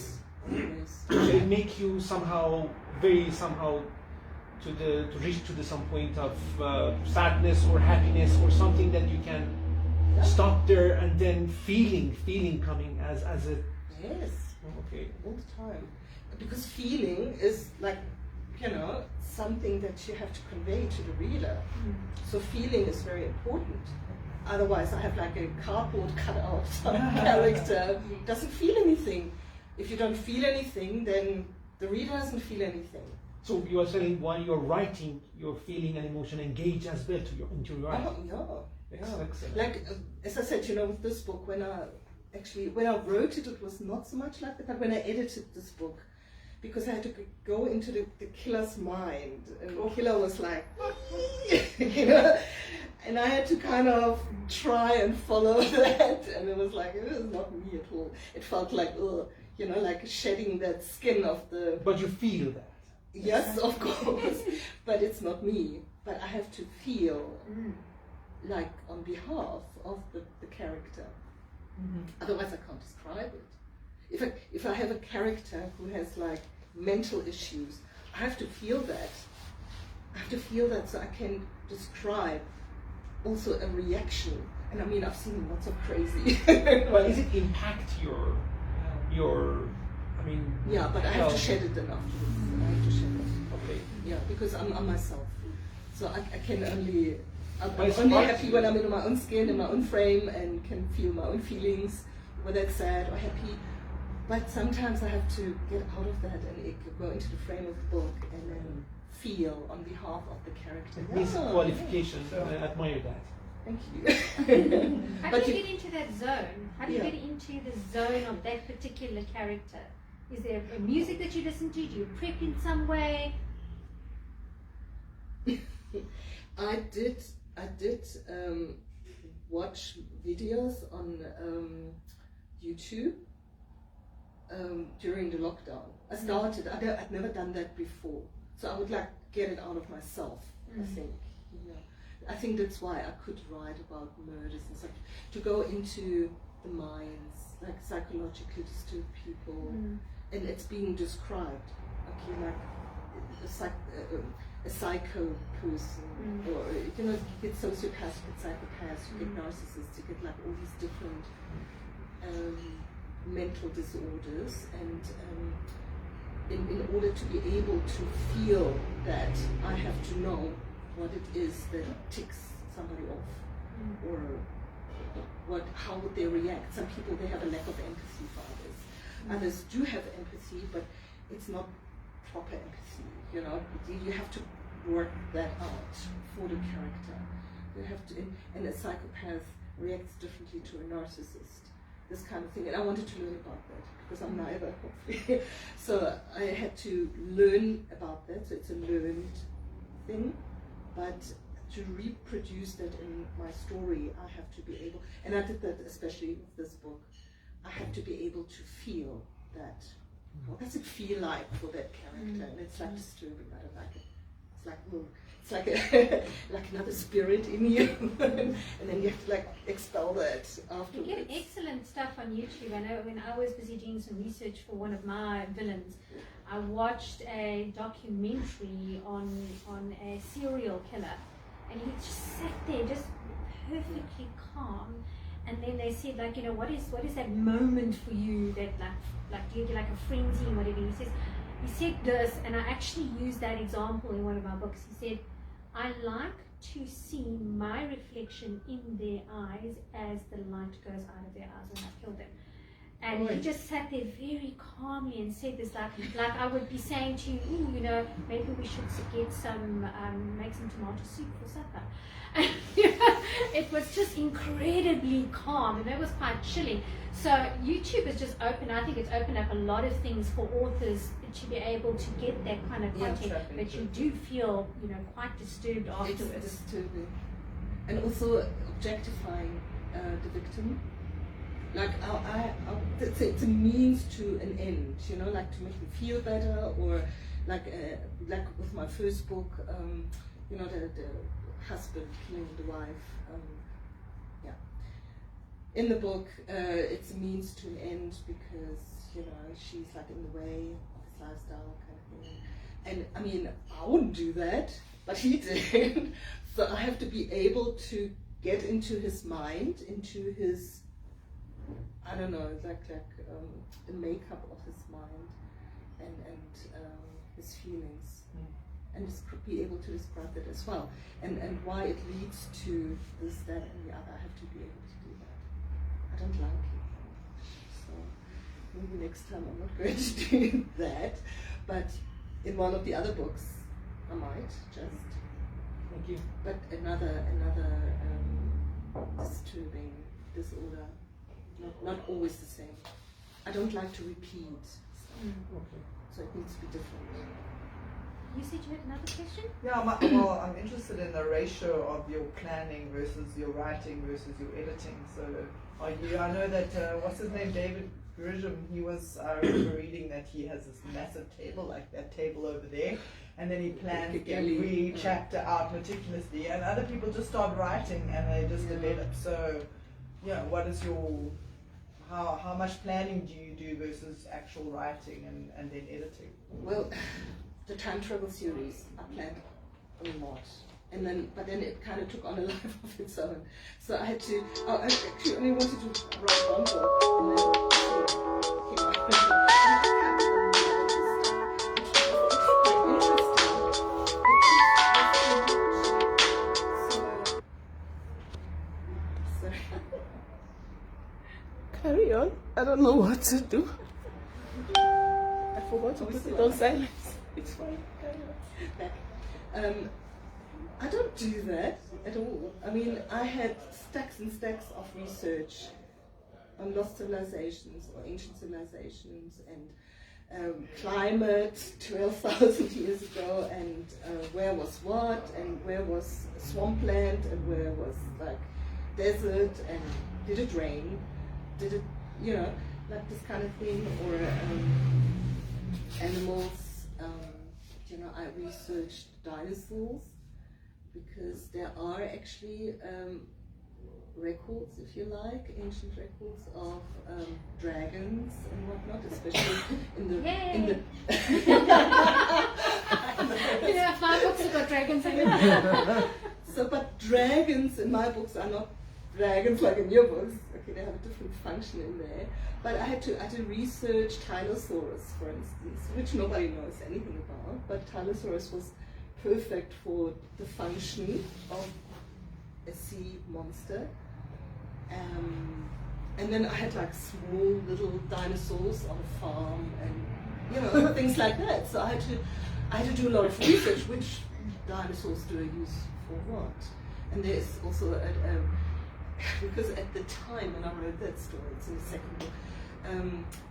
Always.
It make you somehow to reach to some point of sadness or happiness or something that you can stop there and then feeling coming as a
Yes.
okay.
All the time. Because feeling is like, you know, something that you have to convey to the reader. So feeling is very important. Otherwise I have like a cardboard cutout character who doesn't feel anything. If you don't feel anything, then the reader doesn't feel anything.
So you are saying while you're writing, your feeling and emotion engage as well into your writing. Excellent.
Like as I said, you know, with this book, when I wrote it, it was not so much like that. But when I edited this book, because I had to go into the killer's mind, and the killer was like, you know, and I had to kind of try and follow that, and it was like, it was not me at all. It felt like, you know, like shedding that skin of the...
But you feel that.
Yes, of course, but it's not me. But I have to feel like on behalf of the character. Otherwise I can't describe it. If I have a character who has like mental issues, I have to feel that. I have to feel that so I can describe also a reaction. And I mean, I've seen lots of crazy.
Well, does it impact your I mean...
Yeah, but I have to shed it then afterwards. I have to shed it.
Okay.
Yeah, because I'm myself. So I can only... I'm
But
only happy when I'm in my own skin, in my own frame, and can feel my own feelings, whether it's sad or happy. But sometimes I have to get out of that and go into the frame of the book and then feel on behalf of the character.
It's a qualification. I admire that.
Thank you.
How do you get into that zone? How do you get into the zone of that particular character? Is there a music that you listen to? Do you prep in some way?
I did watch videos on YouTube during the lockdown. I started. I'd never done that before, so I would like get it out of myself. I think. Yeah. I think that's why I could write about murders and stuff, to go into the minds, like psychologically disturbed people, and it's being described. Okay, like a psycho person, or you know, you get sociopaths, you get psychopaths, you get narcissists, you get like all these different mental disorders, and in order to be able to feel that, I have to know what it is that ticks somebody off, or how would they react. Some people, they have a lack of empathy for others. Others do have empathy, but it's not proper empathy. You know, you have to work that out for the character. You have to, and a psychopath reacts differently to a narcissist. This kind of thing, and I wanted to learn about that because I'm neither, hopefully. So I had to learn about that. So it's a learned thing, but to reproduce that in my story, I have to be able, and I did that especially with this book. I have to be able to feel that. What does it feel like for that character? And it's like disturbing. I don't like it. It's like, it's like like another spirit in you, and then you have to like expel that afterwards.
You get excellent stuff on YouTube. I know when I was busy doing some research for one of my villains, I watched a documentary on a serial killer, and he just sat there, just perfectly calm,
and then they said, like, you know, what is that moment for you that like do you get like a frenzy and whatever? He said this, and I actually used that example in one of my books. He said, I like to see my reflection in their eyes as the light goes out of their eyes when I kill them. And he just sat there very calmly and said this, like I would be saying to you, ooh, you know, maybe we should get some, make some tomato soup for supper. And, it was just incredibly calm, and that was quite chilling. So YouTube has just opened, I think it's opened up a lot of things for authors to be able to get that kind of content, but you do feel, you know, quite disturbed afterwards.
It's disturbing. And also objectifying the victim. Like, it's a means to an end, you know, like to make them feel better, or like with my first book, you know, the husband killing the wife. Yeah. In the book, it's a means to an end because, you know, she's like in the way of his lifestyle kind of thing. And I mean, I wouldn't do that, but he did. So I have to be able to get into his mind, into his, I don't know, like the makeup of his mind and his feelings, and just be able to describe that as well, and why it leads to this, that, and the other. I have to be able to do that. I don't like it, so maybe next time I'm not going to do that, but in one of the other books I might just.
Thank you.
But another disturbing disorder. Not always the same. I don't like to repeat, so it needs to be different.
You said you had another question?
Yeah, well, I'm interested in the ratio of your planning versus your writing versus your editing. So, I know that, what's his name, David Grisham, he was, I remember reading that he has this massive table, like that table over there, and then he plans every chapter out meticulously, and other people just start writing and they just develop. So, yeah, what is your, how much planning do you do versus actual writing and then editing?
Well, the time travel series, I planned a lot. But then it kind of took on a life of its own. So I had to, I actually only wanted to write one book, and then
Carry on. I don't know what to do. I forgot to put it on silence. It's fine. Carry on.
I don't do that at all. I mean, I had stacks and stacks of research on lost civilizations or ancient civilizations and climate 12,000 years ago, and where was what, and where was swampland, and where was like desert, and did it rain, did it, you know, like this kind of thing, or animals. You know, I researched dinosaurs, because there are actually records, if you like, ancient records of dragons and whatnot, especially in the
You know, my books have got dragons in it.
So, but dragons in my books are not dragons like in your books. Okay, they have a different function in there. But I had to research Tylosaurus, for instance, which nobody knows anything about. But Tylosaurus was perfect for the function of a sea monster. And then I had like small little dinosaurs on a farm, and you know, things like that. So I had to do a lot of research. Which dinosaurs do I use for what? And there's also because at the time when I wrote that story, it's in the second book,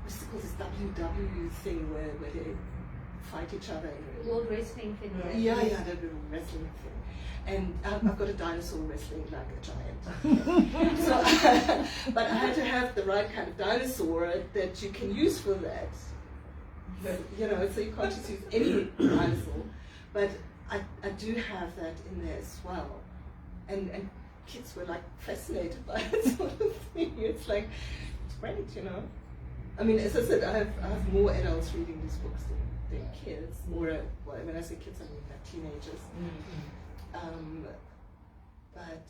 what's it called, this WW thing where they fight each other.
World wrestling thing.
Yeah, the wrestling thing. And I've got a dinosaur wrestling like a giant. So, but I had to have the right kind of dinosaur that you can use for that. You know, so you can't just use any dinosaur. But I do have that in there as well. And kids were like fascinated by that sort of thing. It's like, it's great, you know. I mean, as I said, I have more adults reading these books than kids. Or, well, when I say kids, I mean like teenagers. But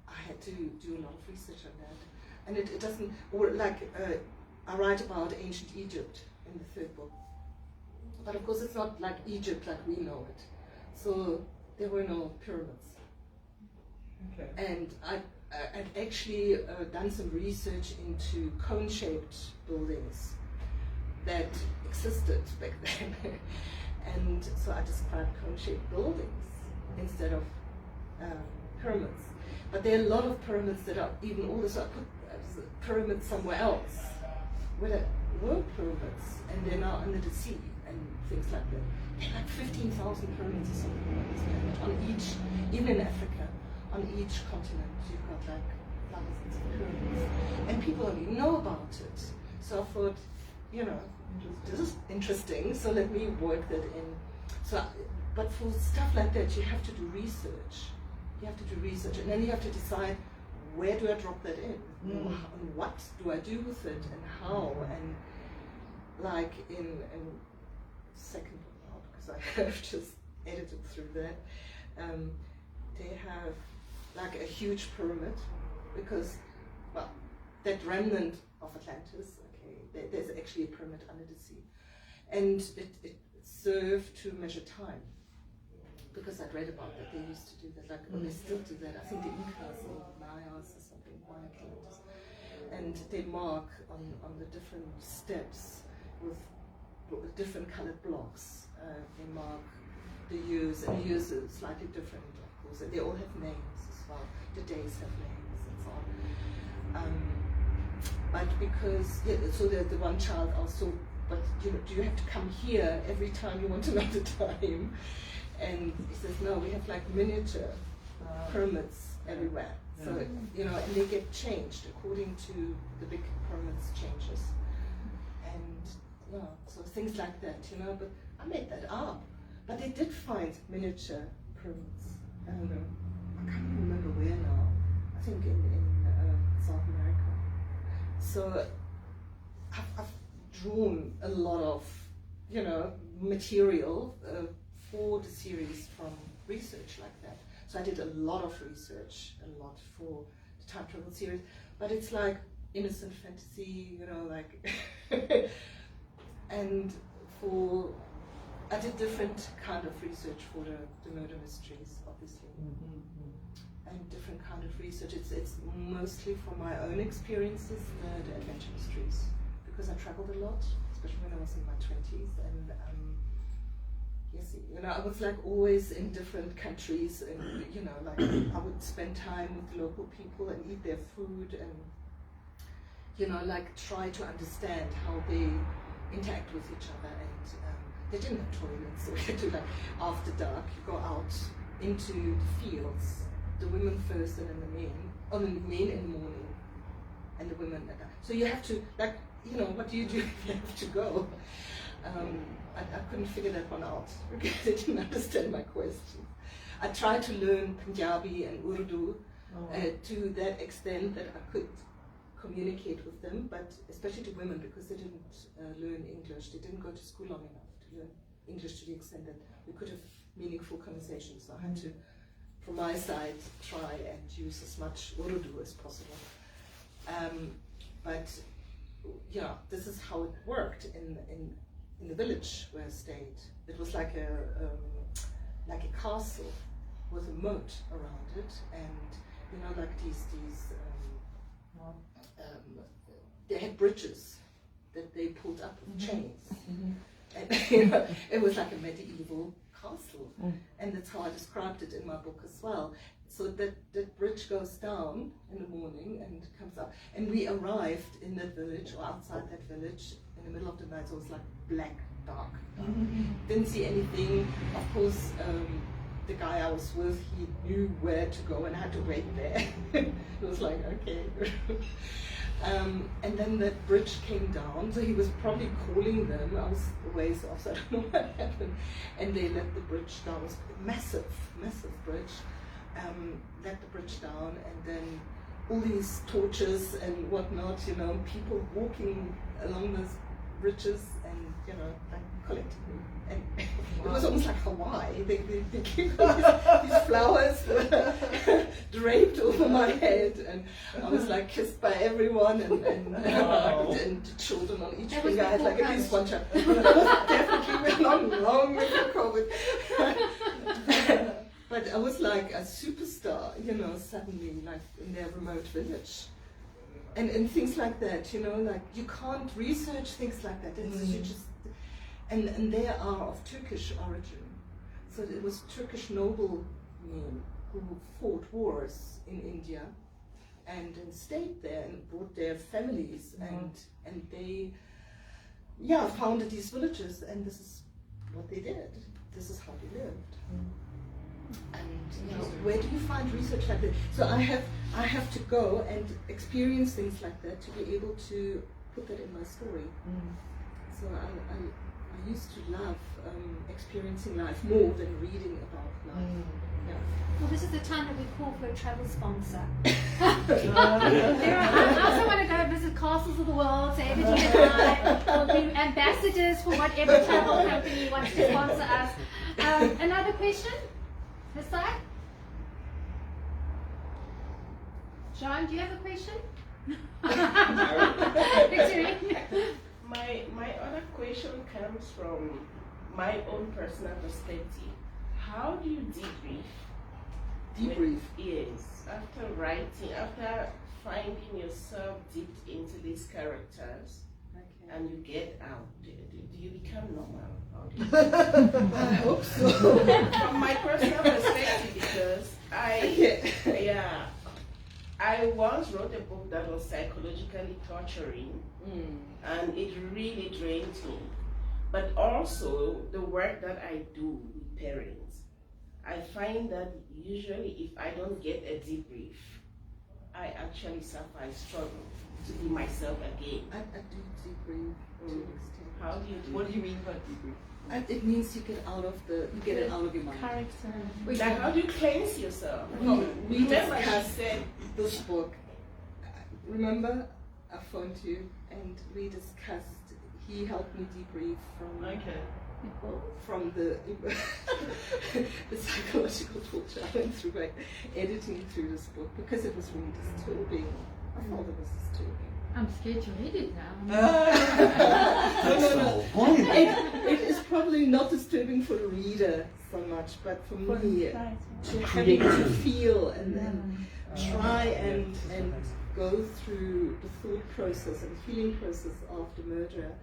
I had to do a lot of research on that. And it doesn't, or like, I write about ancient Egypt in the third book. But of course it's not like Egypt like we know it. So there were no pyramids.
Okay.
And I'd actually done some research into cone-shaped buildings that existed back then. And so I described cone-shaped buildings instead of pyramids. But there are a lot of pyramids that are even older, so I put pyramids somewhere else where there were pyramids, and they're now under the sea and things like that. There are like 15,000 pyramids or something like this, on each, even in Africa, on each continent, you've got like thousands of pyramids. And people don't even know about it. So I thought, you know, this is interesting, so let me work that in. So, but for stuff like that, you have to do research. You have to do research, and then you have to decide, where do I drop that in? And what do I do with it, and how? And like in second book now, because I have just edited through that, they have like a huge pyramid, because, well, that remnant of Atlantis, okay, there's actually a pyramid under the sea. And it served to measure time. Because I'd read about that, they used to do that, like, or they still do that. I think the Incas or Mayas or something, Maya calendars. And they mark on the different steps with different colored blocks. They mark the years, and the years are slightly different, of course. They all have names as well. The days have names and so on. But because, yeah, so the one child also, but you know, do you have to come here every time you want to know the time? And he says, no, we have like miniature pyramids everywhere. So, you know, and they get changed according to the big pyramids changes. And, you know, so things like that, you know, but I made that up. But they did find miniature pyramids. I can't remember where now. I think in South America. So I've drawn a lot of, you know, material for the series from research like that. So I did a lot of research, a lot for the time travel series, but it's like innocent fantasy, you know, like, and I did different kind of research for the murder mysteries, obviously, and different kind of research. It's mostly from my own experiences, the adventure mysteries, because I traveled a lot, especially when I was in my 20s, and yes, you know, I was like always in different countries, and you know, like I would spend time with the local people and eat their food, and you know, like try to understand how they interact with each other. And they didn't have toilets, so we had to, like, after dark, you go out into the fields, the women first and then the men, or the men in the morning, and the women at night. So you have to, like, you know, what do you do if you have to go? I couldn't figure that one out because they didn't understand my question. I tried to learn Punjabi and Urdu to that extent that I could communicate with them, but especially to women, because they didn't learn English. They didn't go to school long enough to learn English to the extent that we could have meaningful conversations. So I had to, from my side, try and use as much Urdu as possible. But yeah, this is how it worked in the village where I stayed. It was like a castle with a moat around it, and you know, like these they had bridges that they pulled up with chains, and you know, it was like a medieval castle, and that's how I described it in my book as well. So that bridge goes down in the morning and comes up, and we arrived in that village or outside that village in the middle of the night, so it was like black, dark. Didn't see anything. Of course, the guy I was with, he knew where to go, and I had to wait there. It was like, okay. And then that bridge came down, so he was probably calling them. I was a ways off, so I don't know what happened. And they let the bridge down. It was a massive, massive bridge. Let the bridge down, and then all these torches and whatnot, you know, people walking along this riches and, you know, like collecting them. And it was almost like Hawaii. They gave me these flowers draped over my head, and I was like kissed by everyone and hugged, and children on each finger. I had like at least one child. Definitely long before COVID. But I was like a superstar, you know, suddenly, like in their remote village. And things like that, you know, like you can't research things like that. You just, and they are of Turkish origin. So it was Turkish noblemen who fought wars in India and stayed there and brought their families, and they founded these villages, and this is what they did. This is how they lived. And you know, where do you find research like that? So I have to go and experience things like that to be able to put that in my story. So I used to love experiencing life more than reading about life.
Well, this is the time that we call for a travel sponsor. I also want to go visit castles of the world, so Evadeen and I will be ambassadors for whatever travel company wants to sponsor us. Another question? This side? John, do you have a question? Victory?
My other question comes from my own personal perspective. How do you debrief?
Debrief?
Yes. After writing, after finding yourself deep into these characters, and you get out, do you become normal?
I hope so.
From my personal perspective, because I once wrote a book that was psychologically torturing, and it really drained me. But also the work that I do with parents, I find that usually if I don't get a debrief, I actually suffer, I struggle to be myself again.
I do debrief to an extent.
How do you do
What do you mean by debrief?
It means you get it out of your mind.
Character.
Like, how do you cleanse yourself?
We
Remember, she
discussed
said,
this book. Remember, I phoned you and we discussed. He helped me debrief from the psychological torture I went through by editing through this book, because it was really disturbing. I thought it was disturbing.
I'm scared to read it now.
No. It is probably not disturbing for the reader so much, but for me, to having to feel and then try and go through the thought process and feeling process of the murderer.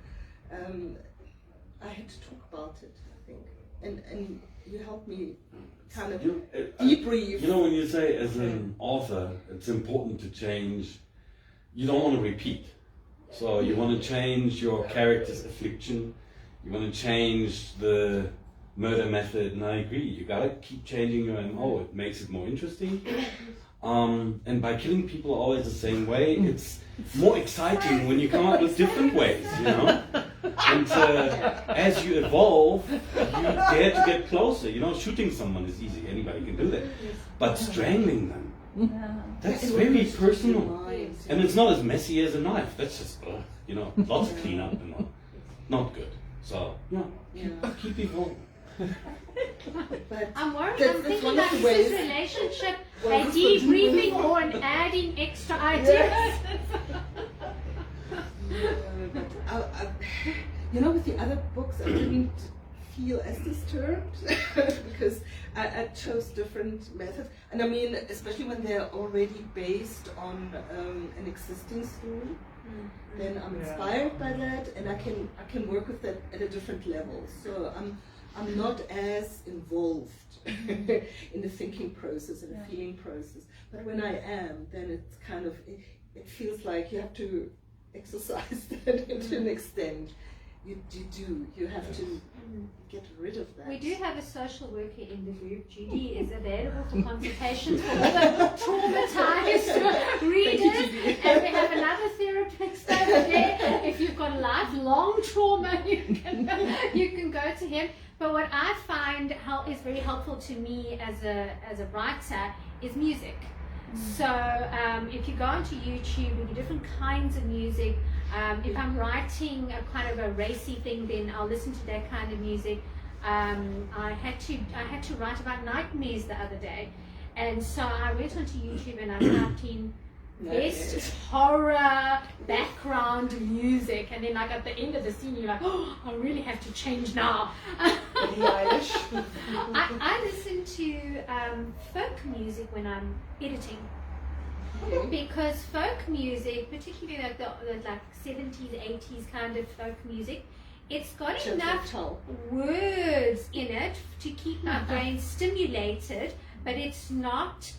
I had to talk about it, I think, and you helped me kind of debrief.
You know, when you say as an author, it's important to change. You don't want to repeat. So you want to change your character's affliction. You want to change the murder method, and I agree. You gotta keep changing your MO. It makes it more interesting. And by killing people always the same way, it's more exciting when you come up with different ways, you know? And as you evolve, you dare to get closer. You know, shooting someone is easy, anybody can do that. But strangling them, that's very personal. And it's not as messy as a knife. That's just, you know, lots of cleanup and all. Not good. So, keep evolving.
But
I'm worried.
that's
I'm thinking
one of
about
the
this
ways.
relationship,
Well,
a
this would-
debriefing or an adding extra ideas.
But you know, with the other books, I didn't feel as disturbed because I chose different methods. And I mean, especially when they're already based on an existing story, then I'm inspired by that, and I can work with that at a different level. So I'm not as involved in the thinking process and the feeling process. But when I am, then it's kind of it feels like you have to exercise that to an extent. You have to get rid of that.
We do have a social worker in the group. Judy is available for consultations for all the traumatized readers. And we have another therapist over there. If you've got lifelong trauma, you can go to him. But what I find is very helpful to me as a writer is music. So if you go onto YouTube, we do different kinds of music.
If I'm writing a kind of a racy thing, then I'll listen to that kind of music. I had to write about nightmares the other day, and so I went onto YouTube and I typed in best horror background music, and then like at the end of the scene you're like, oh, I really have to change now. I listen to folk music when I'm editing. Because folk music, particularly like the like 70s, 80s kind of folk music, it's got enough words in it to keep my brain stimulated, but it's not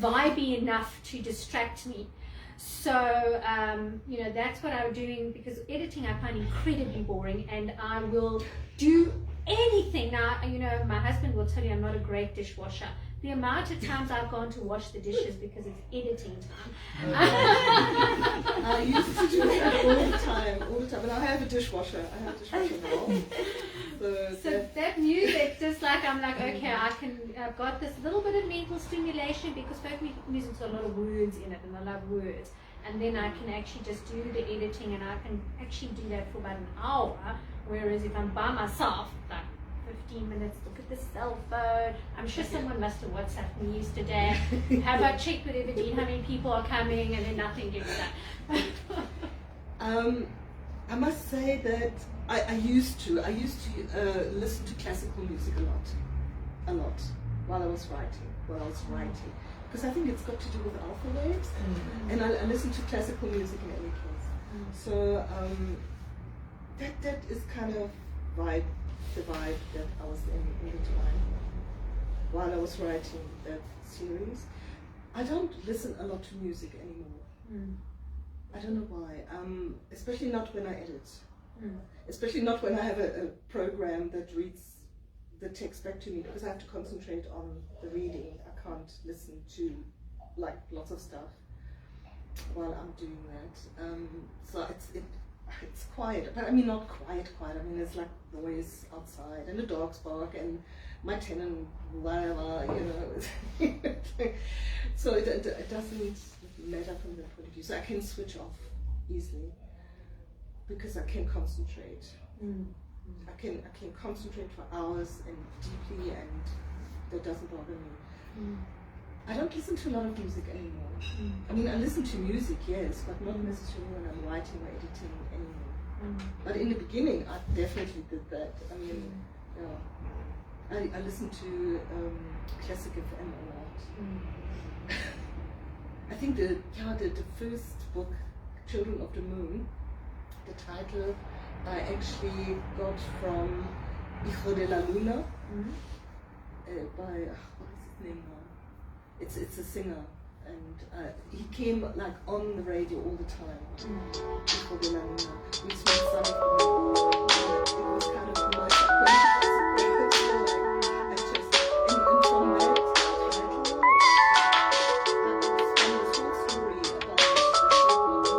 vibey enough to distract me. So, that's what I'm doing, because editing I find incredibly boring, and I will do anything. Now, my husband will tell you I'm not a great dishwasher. The amount of times I've gone to wash the dishes because it's editing time.
I used to do that all the time. And I have a dishwasher. I have a dishwasher now.
So that music, just like I'm like, okay, I've got this little bit of mental stimulation, because folk music's got a lot of words in it, and I love words. And then I can actually just do the editing, and I can actually do that for about an hour. Whereas if I'm by myself, like 15 minutes, look at the cell phone. I'm sure someone must have WhatsApped me yesterday. Have I checked with Evadeen how many people are coming, and then nothing gets done.
I must say that I used to listen to classical music a lot while I was writing, because I think it's got to do with alpha waves, and I listen to classical music in any case. So that is kind of the vibe that I was in the time while I was writing that series. I don't listen a lot to music anymore. I don't know why. Especially not when I edit. Especially not when I have a program that reads the text back to me, because I have to concentrate on the reading. I can't listen to like lots of stuff while I'm doing that. So it's quiet, but I mean not quiet. I mean it's like noise outside, and the dogs bark, and my tenant, whatever, So it doesn't matter from that point of view. So I can switch off easily because I can concentrate. I can concentrate for hours and deeply, and that doesn't bother me. I don't listen to a lot of music anymore. I mean, I listen to music, yes, but not necessarily when I'm writing or editing anymore. But in the beginning, I definitely did that. I mean, I listened to classic FM a lot. I think the first book, Children of the Moon, the title I actually got from Hijo de la Luna by, what is his name now? It's a singer, and he came like on the radio all the time. Hijo de la Luna, which means son of the moon. It was kind of my and from that title, this whole story about the children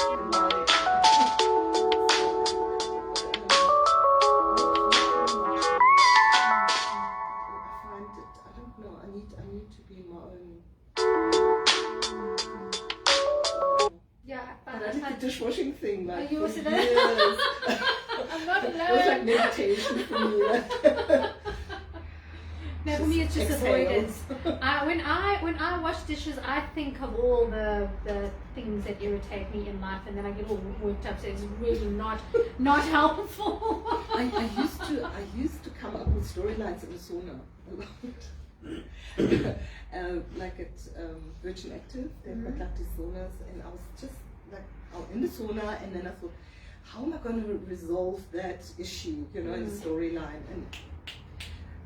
of the moon I need to be in my own.
But
I did the dishwashing thing like
you
for
also
years.
I'm not alone.
It was like meditation for me.
No, for me it's just avoidance. When I wash dishes, I think of all the things that irritate me in life, and then I get all worked up. So it's really not helpful.
I used to come up with storylines in the sauna a lot. Like at Virgin Active, they've got like these saunas, and I was just like in the sauna, and then I thought, how am I going to resolve that issue, in the storyline? And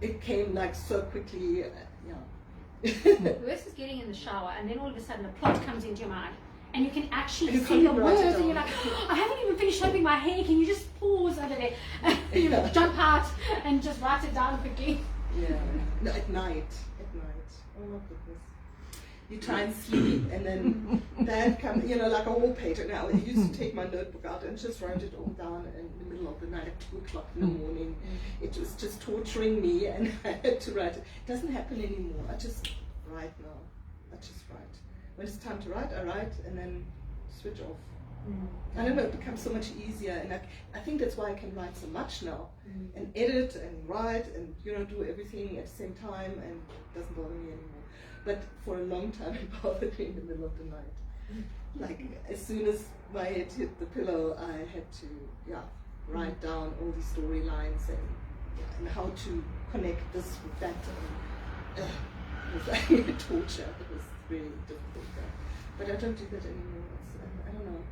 it came like so quickly.
The worst is getting in the shower, and then all of a sudden a plot comes into your mind, and you can actually see the words, and you're like, I haven't even finished shaping my hair. Can you just pause over there? You jump out and just write it down quickly.
Yeah, no, at night. Oh my goodness. You try and sleep, and then that comes, like a whole page. And I used to take my notebook out and just write it all down in the middle of the night at 2 o'clock in the morning. It was just torturing me, and I had to write it. It doesn't happen anymore. I just write now. When it's time to write, I write, and then switch off. I don't know, it becomes so much easier, and I think that's why I can write so much now, and edit and write and do everything at the same time, and it doesn't bother me anymore. But for a long time it bothered me in the middle of the night. Like as soon as my head hit the pillow, I had to write down all the storylines and how to connect this with that. And, it was like torture. It was really difficult. But I don't do that anymore. I don't know.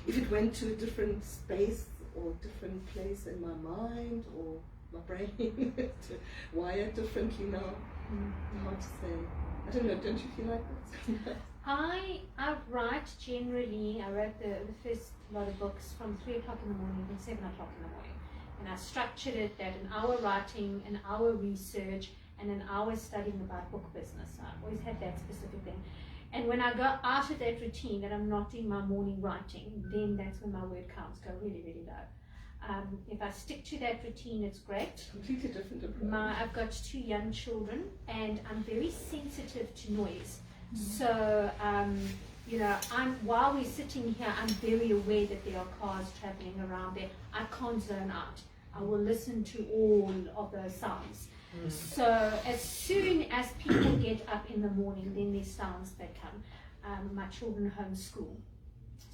If it went to a different space or different place in my mind or my brain, wired differently now. Hard to say. I don't know. Don't you feel like that?
I write generally. I wrote the first lot of books from 3 o'clock in the morning till 7 o'clock in the morning, and I structured it that an hour writing, an hour research, and an hour studying about book business. I always had that specific thing. And when I go out of that routine, that I'm not doing my morning writing, then that's when my word counts go really, really low. If I stick to that routine, it's great.
Completely different approach.
I've got 2 young children, and I'm very sensitive to noise. So, while we're sitting here, I'm very aware that there are cars traveling around there. I can't zone out. I will listen to all of those sounds. So as soon as people get up in the morning, then there's sounds that come. My children homeschool.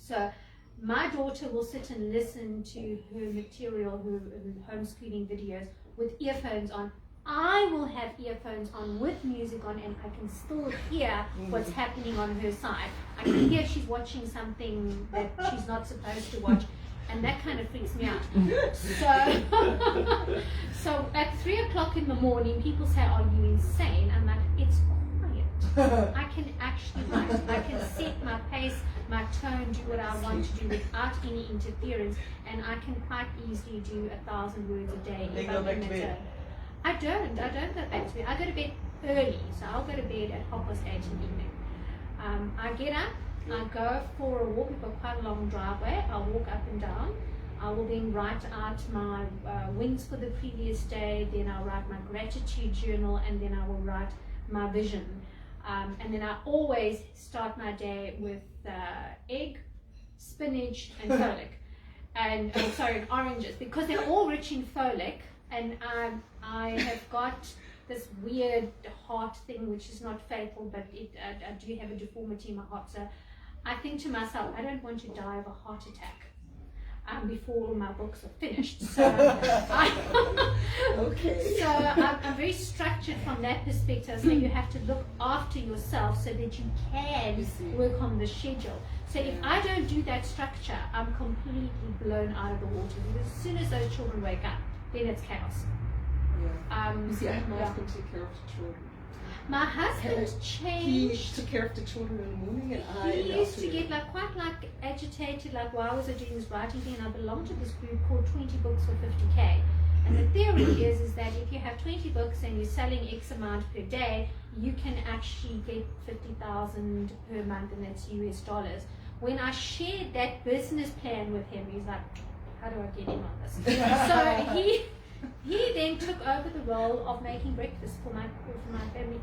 So my daughter will sit and listen to her material, her homeschooling videos with earphones on. I will have earphones on with music on, and I can still hear what's happening on her side. I can hear she's watching something that she's not supposed to watch, and that kind of freaks me out. So at 3 o'clock in the morning, people say, "Are you insane?" I'm like, "It's quiet. I can actually write. I can set my pace, my tone, do what I want to do without any interference, and I can quite easily do 1,000 words a day if I'm in the zone." I don't go back to bed. I go to bed early, so I'll go to bed at 8:30 in the evening. I get up, I go for a walk. We've got quite a long driveway. I'll walk up and down. I will then write out my wins for the previous day, then I'll write my gratitude journal, and then I will write my vision. And then I always start my day with egg, spinach, and folic. And oranges, because they're all rich in folic. And I have got this weird heart thing, which is not fatal, but I do have a deformity in my heart. So I think to myself, I don't want to die of a heart attack before all my books are finished. So,
Okay.
So I'm very structured from that perspective. So you have to look after yourself so that you can work on the schedule. So if I don't do that structure, I'm completely blown out of the water. Because as soon as those children wake up, then it's chaos.
Yeah. You see, I had my husband take care of the children.
My husband changed.
He took care of the children in the morning, and I.
He used to get quite agitated, why was I doing this writing thing? And I belong to this group called 20 Books for 50K. And the theory is that if you have 20 books and you're selling X amount per day, you can actually get 50,000 per month, and that's US dollars. When I shared that business plan with him, he's like, how do I get in on this? So he then took over the role of making breakfast for my family.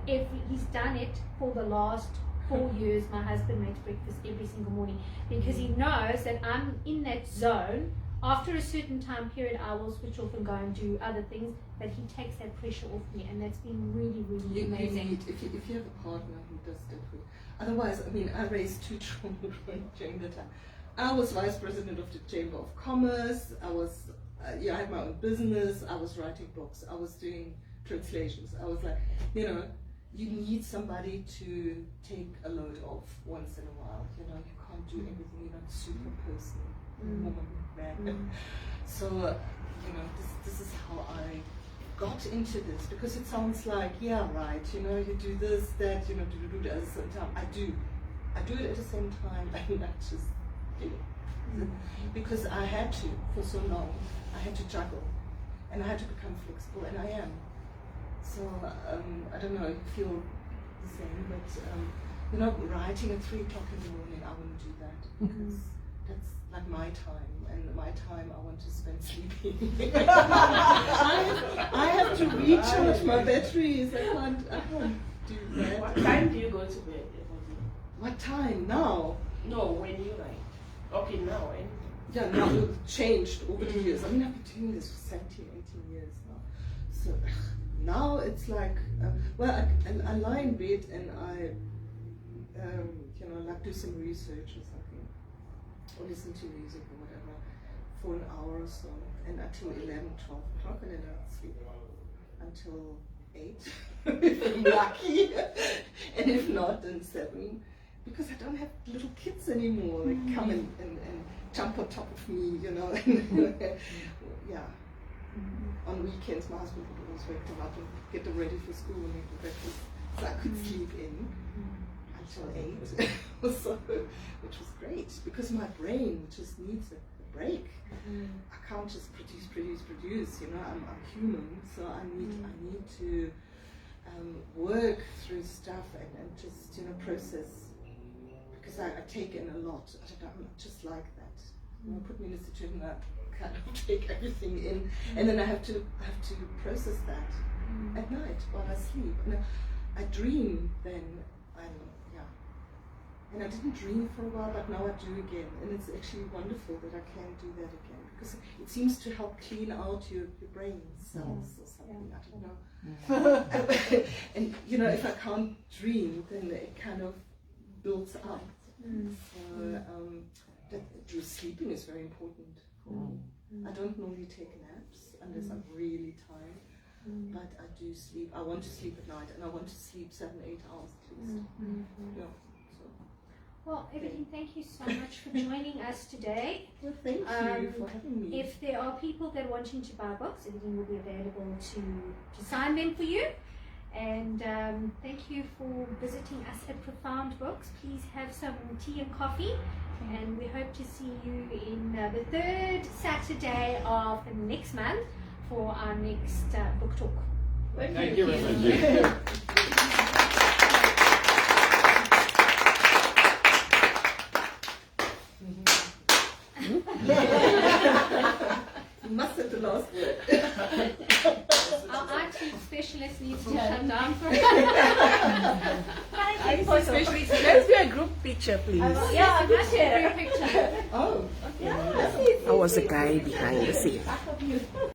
He's done it for the last 4 years. My husband makes breakfast every single morning because he knows that I'm in that zone. After a certain time period, I will switch off and go and do other things, but he takes that pressure off me, and that's been really, really amazing.
If you have a partner who does that for you. Otherwise, I raised 2 children during the time. I was vice president of the Chamber of Commerce. I was, I had my own business. I was writing books. I was doing translations. I was like, you need somebody to take a load off once in a while. You can't do everything. You're not super personal, woman, man. So, this is how I got into this, because it sounds like, yeah, right. You do this, that. Do it at the same time. I do it at the same time, and I just. Because I had to, for so long, I had to juggle, and I had to become flexible, and I am. So I don't know if you feel the same, but writing at 3 o'clock in the morning, I wouldn't do that, because that's like my time, and my time I want to spend sleeping. I have to recharge my batteries. I can't do that.
What time do you go to bed?
What time now?
No, when you write. Okay, now, anything.
Yeah, now it's changed over the years. I mean, I've been doing this for 17, 18 years now. So now it's like, I lie in bed and I, like do some research or something, or listen to music or whatever for an hour or so, and until 11, 12 o'clock, and then I'll sleep until 8 if I'm lucky, and if not, then 7, because I don't have little kids anymore. They come and jump on top of me, yeah. On weekends, my husband would always wake them up and get them ready for school and make them breakfast, so I could sleep in until 8 or so, which was great, because my brain just needs a break. I can't just produce, I'm human, so I need to work through stuff and just, process, because I take in a lot. I'm just like that. Put me in a situation where I kind of take everything in, and then I have to process that at night while I sleep. And I dream then, and I didn't dream for a while, but now I do again, and it's actually wonderful that I can do that again, because it seems to help clean out your brain cells or something. I don't know. And if I can't dream, then it kind of builds up. So sleeping is very important for me. I don't normally take naps unless I'm really tired, but I do sleep. I want to sleep at night, and I want to sleep 7-8 hours at least. Yeah.
Well, Evadeen, thank you so much for joining us today.
Well, thank you for having me.
If there are people that are wanting to buy books, Evadeen will be available to sign them for you. And thank you for visiting us at Profound Books. Please have some tea and coffee. And we hope to see you in the 3rd Saturday of next month for our next book talk.
Thank you very much.
You must have the last word.
Our IT specialist needs to shut down for
Especially, let's do a group picture, please.
Yeah, a group picture.
Oh, okay.
I was the guy behind the scene.